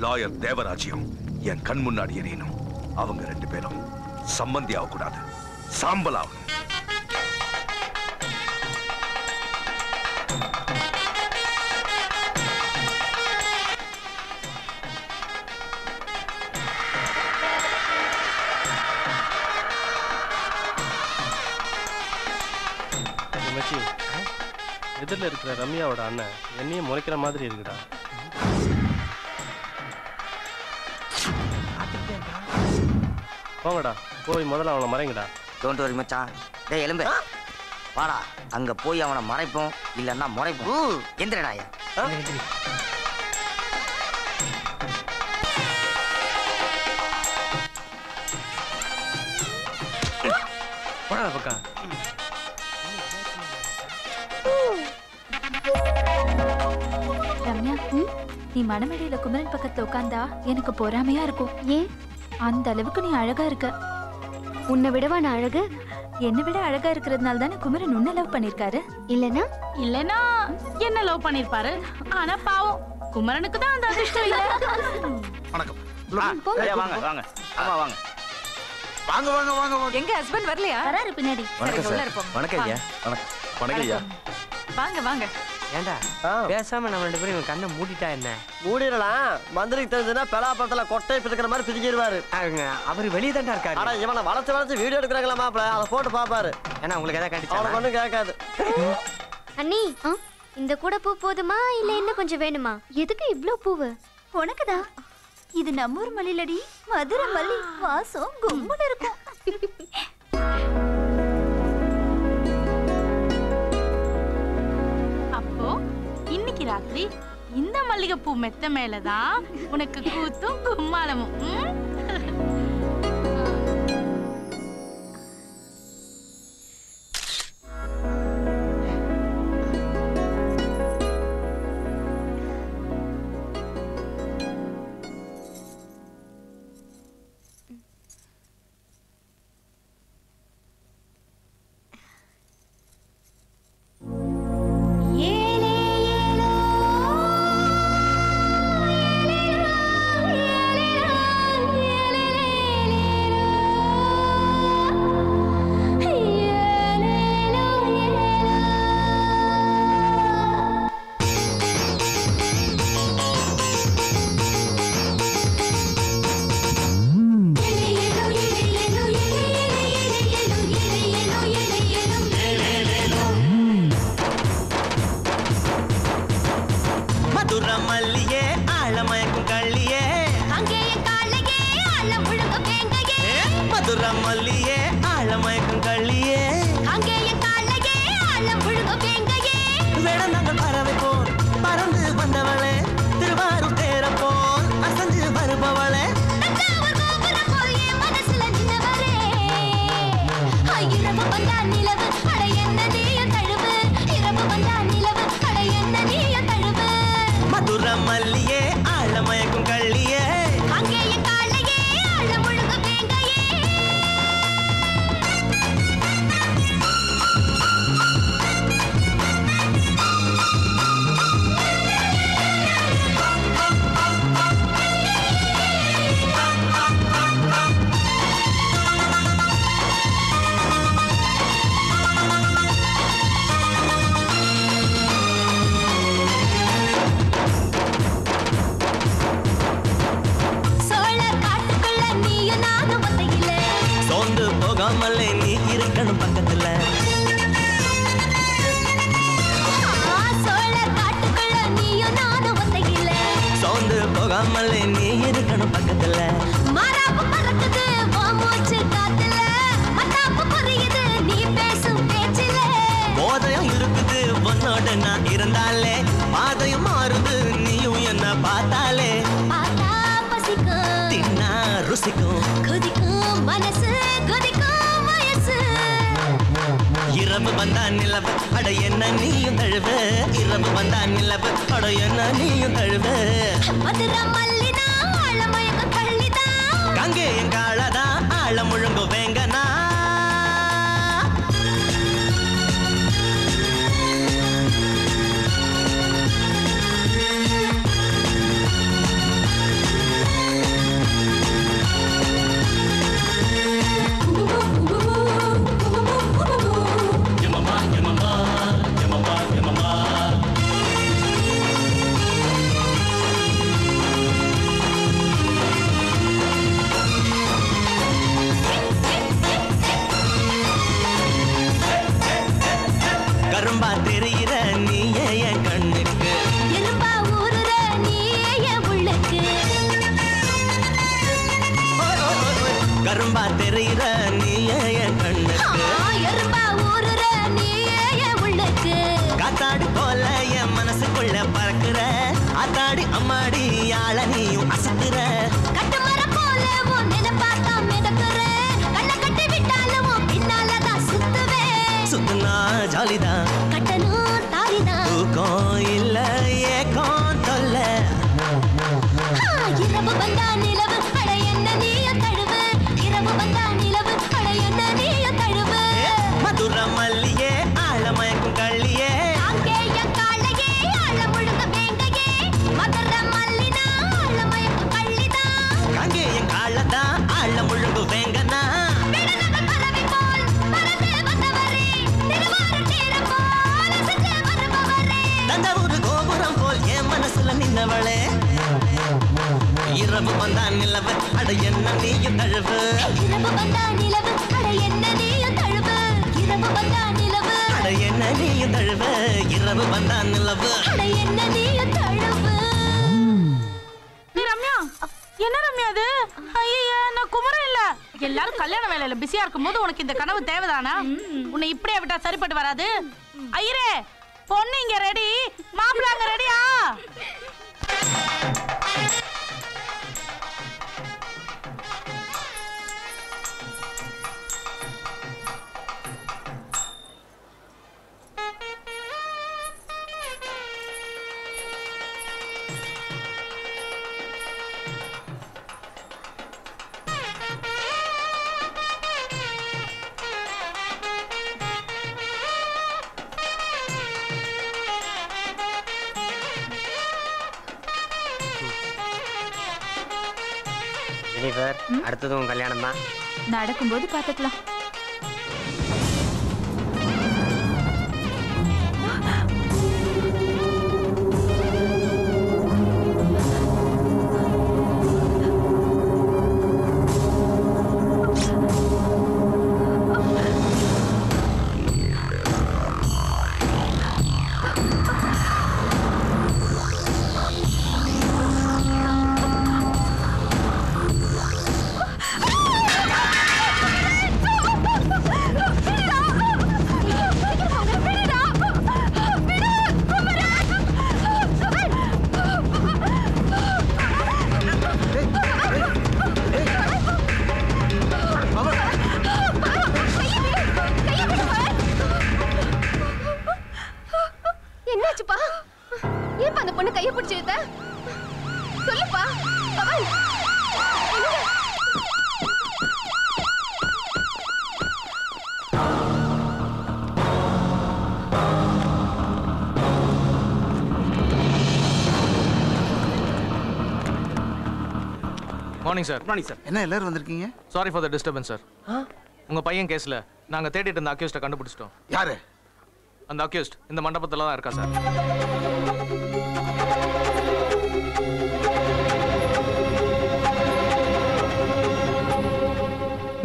லாயர் தேவராஜியும் என் கண் முன்னாடி எறியணும். அவங்க 2 பேரும் சம்பந்தி ஆகக்கூடாது, சாம்பல் ஆகணும். எதிரில் இருக்கிற ரம்யாவோட அண்ணன் என்னையும் முறைக்கிற மாதிரி இருக்குடா. போங்கடா, போய் முதல்ல அவனை மறைங்கடா. டோன்ட் வரி மச்சான். டேய் எலும்பு வாடா, அங்க போய் அவனை மறைப்போம், இல்லன்னா முறைப்போம். எந்திரடாயா. போடா பக்கம். ரம்யா நீ மணமேடையில குமரன் பக்கத்துல உட்கார்ந்தா எனக்கு பொறாமையா இருக்கும். ஏன்? அந்த அளவுக்கு நீ அழகா இருக்க. உன்னை விடவா நான் அழகு? என்னை விட அழகா இருக்கிறதுனால தானே குமரன் உன்னை லவ் பண்ணிருக்காரு. இல்லனா என்ன லவ் பண்ணிருப்பாரு. ஆனா பாவம் குமரனுக்கு தான் அந்த அதிர்ஷ்டம் இல்ல. வணக்கம். வாங்க வாங்க ஆமா வாங்க வாங்க வாங்க வாங்க வாங்க. எங்க ஹஸ்பண்ட் வரலையா? வராரு பின்னாடி. வணக்கம் உள்ள சார். இருப்போம். வணக்கம் ஐயா. வணக்கம். வணக்கம் ஐயா. வாங்க வாங்க. ஏண்டா பேசாம நம்ம 2 பேரும் இவன் கண்ணை மூடிட்டா என்ன? மூடிடலாம். மந்திரிக்கு தெரிஞ்சதுன்னா பெலாப்பழத்துல கொட்டை பிடிக்கிற மாதிரி பிடிக்கிடுவாரு. அவர் வெளியே தான்டா இருக்காரு. ஆனா இவனை வளைச்சு வீடியோ எடுக்கிறாங்களா மாப்பிள, அதை போட்டு பாப்பாரு. ஏன்னா உங்களுக்கு எதாவது கண்டிச்சா அவனுக்கு ஒண்ணும் கேட்காது. அண்ணி இந்த கூட பூ போதுமா இல்ல இன்னும் கொஞ்சம் வேணுமா? எதுக்கு இவ்ளோ பூவு? உனக்குதான். இது நம்ம ஊர் மல்லிலடி, மதுரை மல்லி. வாசம் கும்முன்னு இருக்கும். அப்போ இன்னைக்கு ராத்திரி இந்த மல்லிகைப்பூ மெத்த மேலதான் உனக்கு கூத்தும் கும்மாளமும். இரவு வந்தா நிலவு அட என்ன நீயும் தழுவு இரவு வந்தா நிலவு அட என்ன நீயும் தழுவு மதுரை மல்லிதா ஆழமயக்க கள்ளிதா கங்கே எங்க அழதா ஆழ முழுங்கு வேங்கனா ஆள நீயும் அசத்துற கட்டுமர போல உன் நினைப்பாத்தா மிதக்குற கண்ணை கட்டி விட்டாலும் உன் பின்னாலதான் சுத்துவேன் சுத்துனா ஜாலிதான் கட்டணும் தாரிதான் தூக்கம் இல்ல ஏக்கம் தொல்ல இரவு வந்தா நிலவு அட என்ன நீயும் தழுவு இரவு வந்தா நிலவு அட என்ன நீயும் தழுவு மதுர மல்லியே ஆழ மயக்கும் கள்ளியே அங்கேய காளையே ஆழ முழுங்க வேங்கையே மதுர மல்லினா ஆழ மயக்கும் கள்ளிதா அங்கேயும் காலதான் ஆழ முழுங்கு வேங்கனா விடனவள் பறவை போல் பறந்து வந்தவரே திருவாரூர் தீரம் போல் அசைஞ்சு வருபவரே தஞ்சாவூர் கோபுரம் போல் என் மனசுல நின்னவளே இரவு வந்தா நிலவு அட என்ன நீயும் தழுவு இரவு வந்தா நிலவு அட என்ன நீயும் தழுவு இரவு வந்தா நிலவு அட என்ன நீயும் தழுவு இரவு வந்தா நிலவு அட என்ன நீயும் தழுவு ரம்யா என்ன ரம்யா அது ஐயா நான் குமரன் இல்ல எல்லாரும் கல்யாண வேலையில பிஸியா இருக்கும்போது உனக்கு இந்த கனவு தேவைதானா உன்னை இப்படியே விட்டா சரிப்பட்டு வராது ஐயரே பொண்ணு இங்க ரெடி மாப்பிள்ளை அங்க ரெடியா ஜெனிஃபர் அடுத்ததும் கல்யாணம் தான் நடக்கும்போது பார்த்துக்கலாம். என்னாச்சுப்பா ஏன் அந்த பொண்ணு கையை பிடிச்சு இழுத்த சொல்லுப்பா Pavan morning sir. Morning sir. என்ன எல்லாரும் வந்திருக்கீங்க? Sorry for the disturbance sir. உங்க பையன் கேஸ்ல நாங்க தேடிட்டு இருந்த அக்யூஸ்ட கண்டுபிடிச்சிட்டோம். யாரு? அந்த அக்யூஸ்ட் இந்த மண்டபத்துல தான் இருக்கா சார்.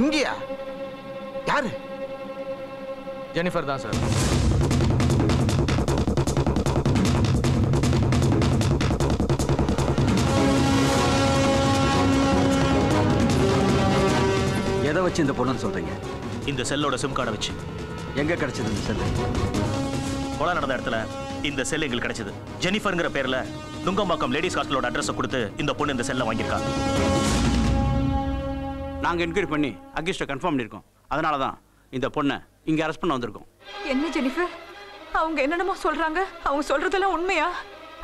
இங்கயா? யாரு? ஜெனிஃபர் தான் சார். எதை வச்சு இந்த பொண்ணுன்னு சொல்றீங்க? இந்த செல்லோட சிம் கார்டை வச்சு. எங்க கிடைச்சது இந்த செல்லு? கொலை நடந்த இடத்துல இந்த செல் எங்களுக்கு கிடைச்சது. ஜெனிஃபர்ங்கிற பேர்ல நுங்கம்பாக்கம் லேடிஸ் ஹாஸ்டலோட அட்ரஸை கொடுத்து இந்த பொண்ணு இந்த செல்லை வாங்கியிருக்காங்க. நாங்க என்கொயரி பண்ணி அக்யூஸ்ட கன்ஃபார்ம் பண்ணிருக்கோம். அதனால தான் இந்த பொண்ணை இங்க அரெஸ்ட் பண்ண வந்திருக்கோம். என்ன ஜெனிஃபர் அவங்க என்னென்னமோ சொல்றாங்க, அவங்க சொல்றதெல்லாம் உண்மையா?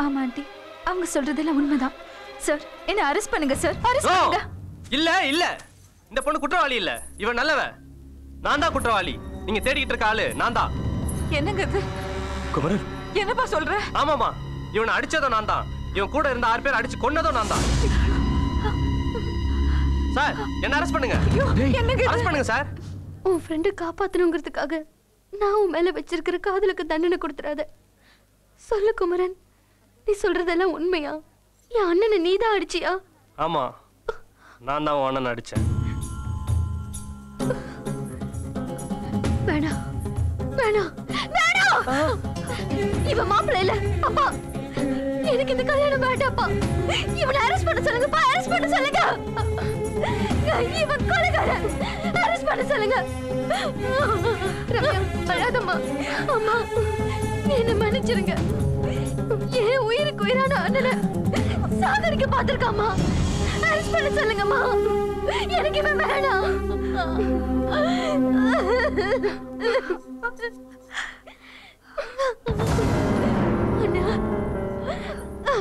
ஆமா ஆண்டி, அவங்க சொல்றதெல்லாம் உண்மைதான். சார் என்ன அரெஸ்ட் பண்ணுங்க சார், அரெஸ்ட் பண்ணுங்க. இல்ல இல்ல, இந்த பொண்ணு குற்றவாளி இல்ல, இவன் நல்லவன். நான் தான் குற்றவாளி. நீங்க தேடிக்கிட்டு இருக்க ஆளு நான் தான். என்னங்க இது? குமரன் என்னப்பா சொல்ற? ஆமாமா, இவனை அடிச்சதும் நான் தான். இவன் கூட இருந்த 6 பேர் அடிச்சு கொன்னதும் நான் தான். சார் என்ன அரெஸ்ட் பண்ணுங்க. அரெஸ்ட் பண்ணுங்க சார். உன் ஃப்ரெண்டு காப்பாத்தணுங்கிறதுக்காக நான் உன் மேல வச்சிருக்கிற காதலுக்கு தண்டனை கொடுத்துறாத. சொல்லு குமரன், நீ சொல்றதெல்லாம் உண்மையா? என் அண்ணனை நீதான் அடிச்சியா? ஆமா, நான் தான் உன் அண்ணன் அடிச்சேன். வேணாம் வேணாம் வேணாம், இவன் மாப்பிள்ளை இல்ல. அப்பா எனக்கு இந்த கல்யாணம் வேண்டாப்பா. இவனை அரெஸ்ட் பண்ண சொல்லுங்கப்பா, அரெஸ்ட் பண்ண சொல்லுங்க. இவன் கொலைகாரன், அரெஸ்ட் பண்ண சொல்லுங்க. ரம்யா அழாதம்மா. அம்மா என்ன மன்னிச்சிருங்க. என் உயிருக்கு உயிரான அண்ணனை சாகடிக்க பாத்திருக்காமா. அரெஸ்ட் பண்ண சொல்லுங்கம்மா. எனக்கு இவன் வேணாம்.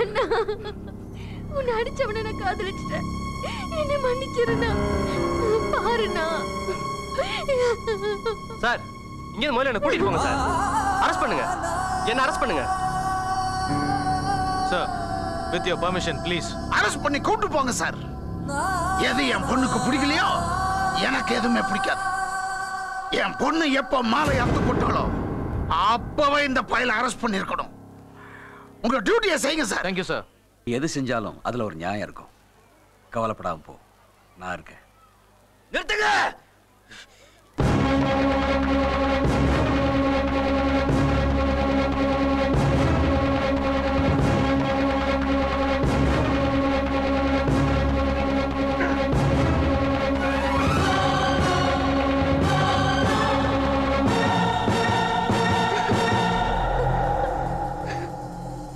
அண்ணா அண்ணா, உன்னை அடிச்சவனை நான் காதலிச்சிட்டேன். என்ன மன்னிச்சிருண்ணா. பாருண்ணா. சார், இங்க முதல்ல என்ன கூட்டிட்டு போங்க சார். அரெஸ்ட் பண்ணுங்க. என்ன அரெஸ்ட் பண்ணுங்க. Sir, with your permission please. Arrest பண்ணி கூட்டு போங்க சார். எது என் பொண்ணுக்கு பிடிக்கலையோ எனக்கு எதுவுமே பிடிக்காது. என் பொண்ணு எப்ப மாலை அறுத்து போட்டாலோ அப்பவே இந்த பையலை அரெஸ்ட் பண்ணிருக்கணும். உங்க டியூட்டியை செய்யுங்க சார். Thank you sir. எது செஞ்சாலும் அதுல ஒரு நியாயம் இருக்கும். கவலைப்படாம போ, நான் இருக்கேன். நிறுத்துங்க.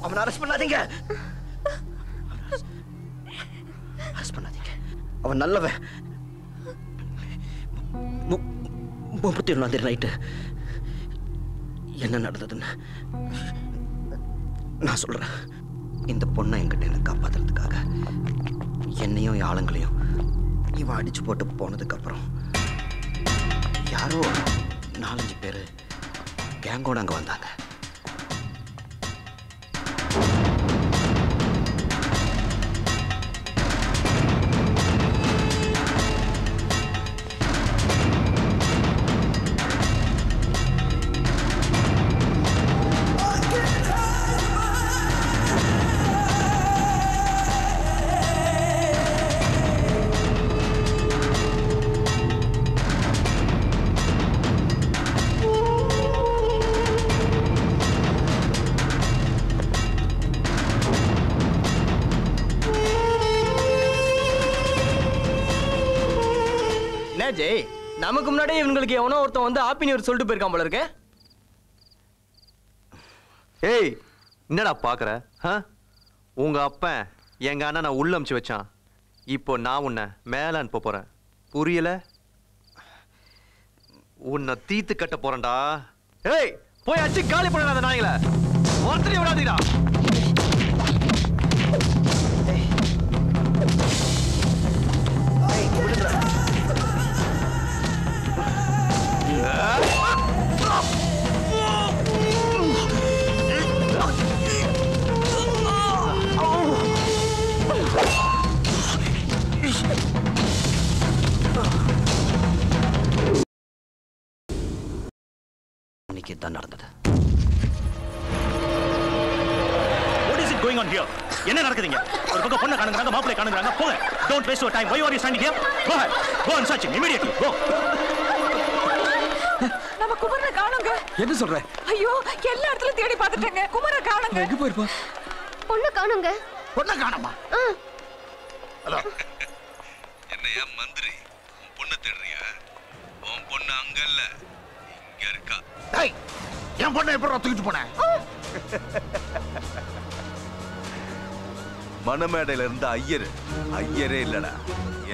அவனை அரெஸ்ட் பண்ணாதீங்க. அரெஸ்ட் பண்ணாதீங்க. அவன் நல்லவன். 31 நைட்டு என்ன நடந்ததுன்னு நான் சொல்றேன். இந்த பொண்ணை என்கிட்ட என்ன காப்பாத்துறதுக்காக என்னையும் ஆளுங்களையும் இவன் அடிச்சு போட்டு போனதுக்கு அப்புறம் யாரோ 4-5 பேர் கேங்கோட அங்க வந்தாங்க. ஜெய், நமக்கு முன்னாடியே இவங்களுக்கு எவனோ ஒருத்தன் வந்து ஹாப்பி நியூ சொல்லிட்டு போயிருக்கான் போல இருக்கு. ஏய், என்னடா பாக்குற? உங்க அப்பன் எங்க அண்ணனை உள்ள அமுச்சு வச்சான். இப்போ நான் உன்னை மேல அனுப்ப போறேன். புரியல? உன்னை தீத்து கட்ட போறேன்டா. ஏய், போய் அடிச்சு காலி பண்ணாத அந்த நாய்களை. ஒருத்தரையும் விடாதீடா. இன்னைக்கு தான் நடந்தது. What is it going on here? என்ன நடக்குதுங்க? ஒரு பக்கம் பொண்ணை காணுங்கறாங்க, மாப்பிளை காணுங்கறாங்க. போங்க. Don't waste your time. Why are you standing here? Go ahead. Go and search him immediately. Go. நம்ம குமரனை காணோங்க. என்ன சொல்ற? ஐயோ, எல்லா இடத்துலயும் தேடி பார்த்துட்டேங்க. குமரனை காணோங்க. எங்க போயிருப்பா? பொண்ணு காணோங்க. பொண்ணை காணோமா? ஹலோ. என்னையா மந்திரி, உன் பொண்ணை தேடுறியா? உன் பொண்ணு அங்க இல்ல, இங்க இருக்கா. டேய், என் பொண்ணை எப்பறம் தூக்கிட்டு போன? மணமேடையில இருந்த ஐயரே இல்லடா,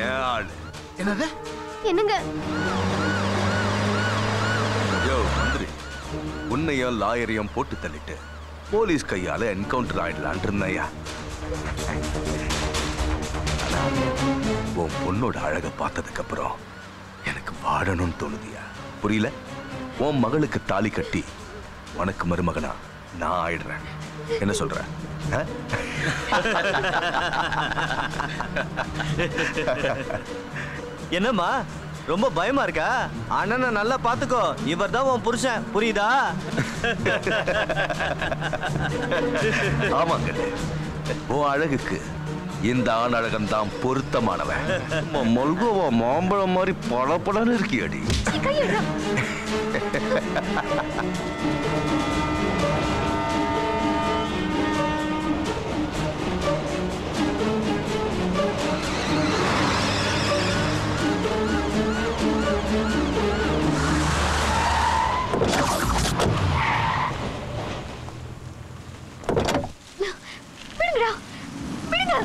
ஏன் ஆளு. என்னது? என்னங்க? யோ மந்திரி, உன்னையும் லாயரையும் போட்டு தள்ளிட்டு போலீஸ் கையால என்கவுண்டர் ஆயிடலான் இருந்தையா. உன் பொண்ணோட அழக பார்த்ததுக்கு அப்புறம் எனக்கு வாழணும்னு தோணுதியா? புரியல? உன் மகளுக்கு தாலி கட்டி உனக்கு மருமகனா நான் ஆயிடுறேன். என்ன சொல்ற? என்னம்மா ரொம்ப பயமா இருக்கா? அண்ணனை நல்லா பாத்துக்கோ, இவர் தான் உன் புருஷன், புரியுதா? ஆமாங்க, உன் அழகுக்கு இந்த ஆண் அழகன் தான் பொருத்தமானவன். மல்கோவா மாம்பழம் மாதிரி படப்படன்னு இருக்கியடி. விடுங்கடா, விடுங்க.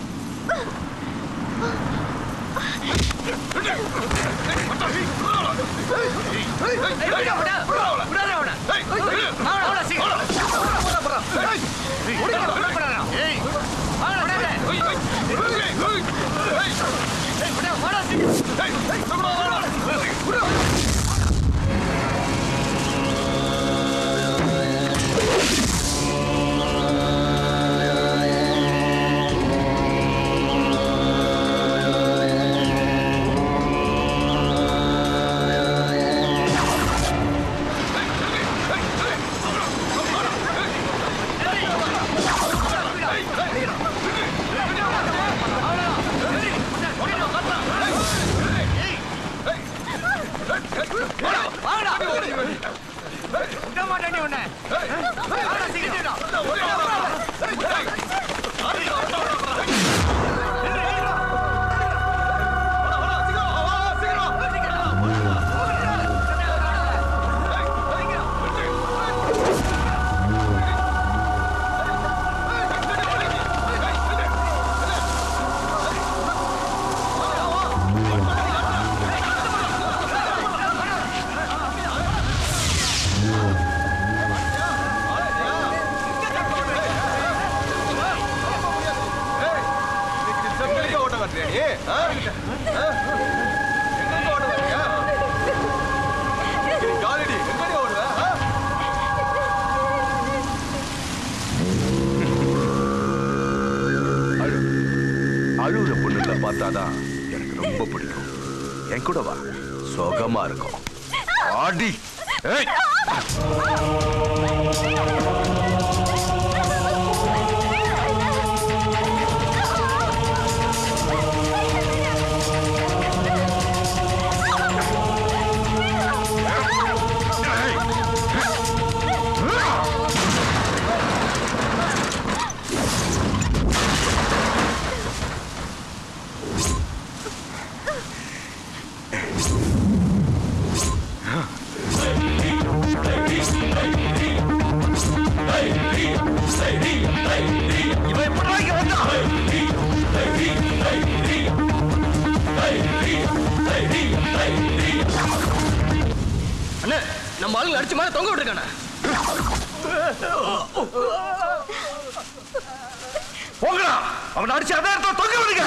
அழுகுற பொண்ணுங்களை பார்த்தாதான் எனக்கு ரொம்ப பிடிக்கும். என் கூட வா, சுகமா இருக்கும். ஆடி ஏய் அண்ணே, நம்ம ஆளுங்களை அடிச்சு மாதிரி தொங்க விட்டுருக்கானே. போங்கடா, அவனை அடிச்சு அதே இடத்துல தொங்க விடுங்க.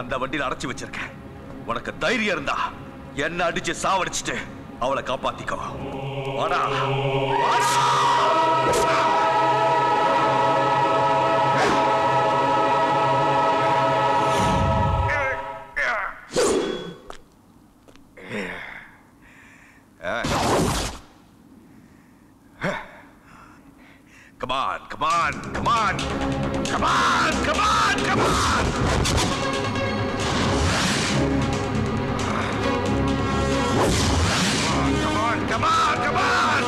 அந்த வண்டியில அடைச்சு வச்சிருக்கேன். உனக்கு தைரியம் இருந்தா என்ன அடிச்சு சாவடிச்சுட்டு அவளை காப்பாத்திக்கோ. ஆனா Come on, come on, come on, come on, come on, come on! Come on, come on, come on!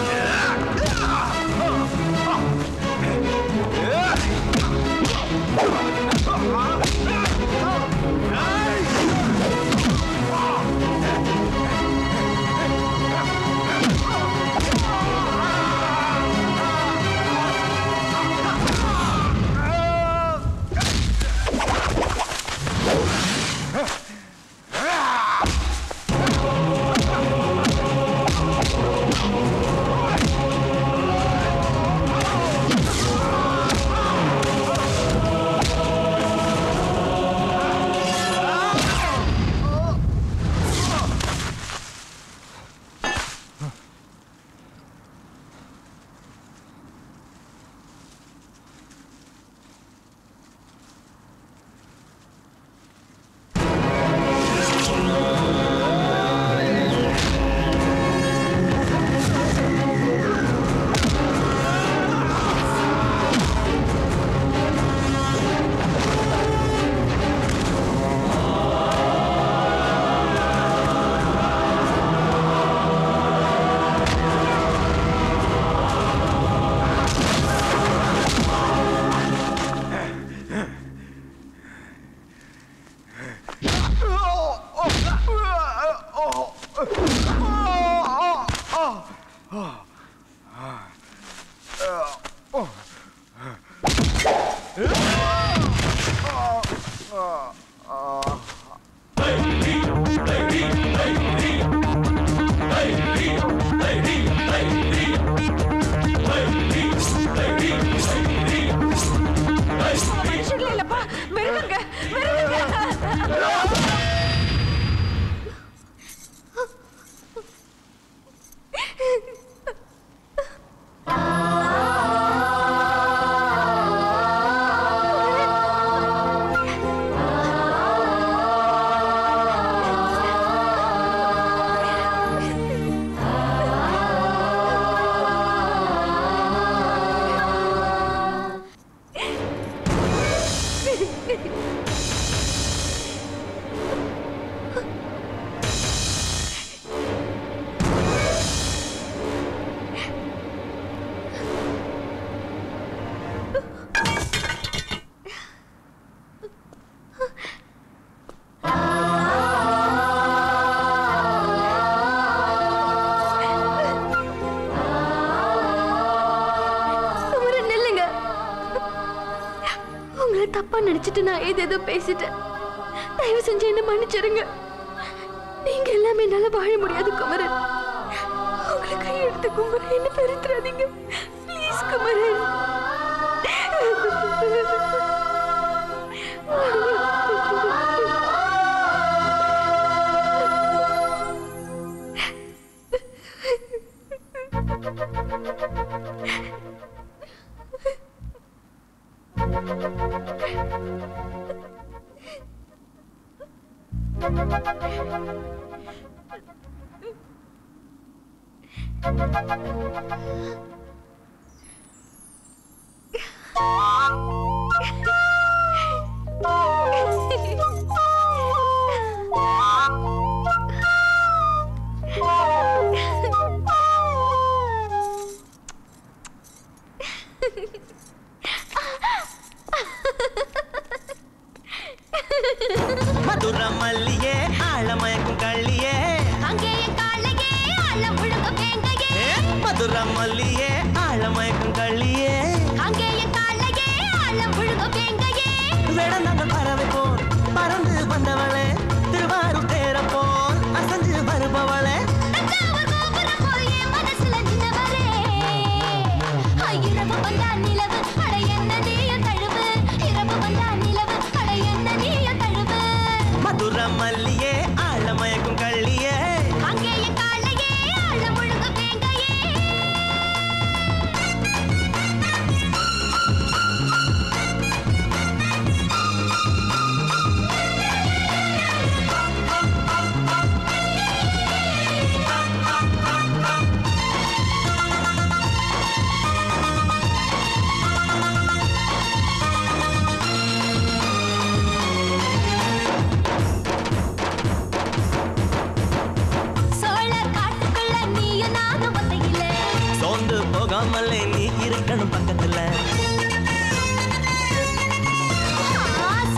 தப்பா நினைச்சிட்டு நான் ஏதேதோ பேசிட்டேன். தயவு செஞ்சு என்ன மன்னிச்சிருங்க. நீங்க எல்லாமே என்னால வாழ முடியாது குமரன். உங்களை கையெடுத்து குமரன், என்ன பெருத்துறாதீங்க ப்ளீஸ் குமரன். மதுர மல்லியே ஆழமயக்கும் கள்ளியே அங்கேயே காலையே ஆழம் முழுக்க வேங்கையே மதுர மல்லியே ஆழமயக்கும் கள்ளியே அங்கேயே காலையே ஆழம் முழுக்க வேங்கையே வேடந்தாங்க பறவை போல் பறந்து வந்தவளே திருவாரூர் தேர போல் அசஞ்சு வருபவளே தஞ்சாவூர் கோபுரம் போல் என் மனசுல நின்னவரே இரவு வந்தா நிலவு அட என்ன நீய தழுவு இரவு வந்தா நிலவு அட என்ன நீய தழுவு போகாமலே நீ இருக்கணும் பக்கத்துல.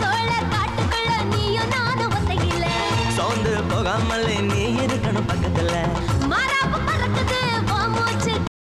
சோழ காட்டுக்குள்ள நீயும் நானும் ஒத்தையில சோர்ந்து போகாமலே நீ இருக்கணும் பக்கத்துல.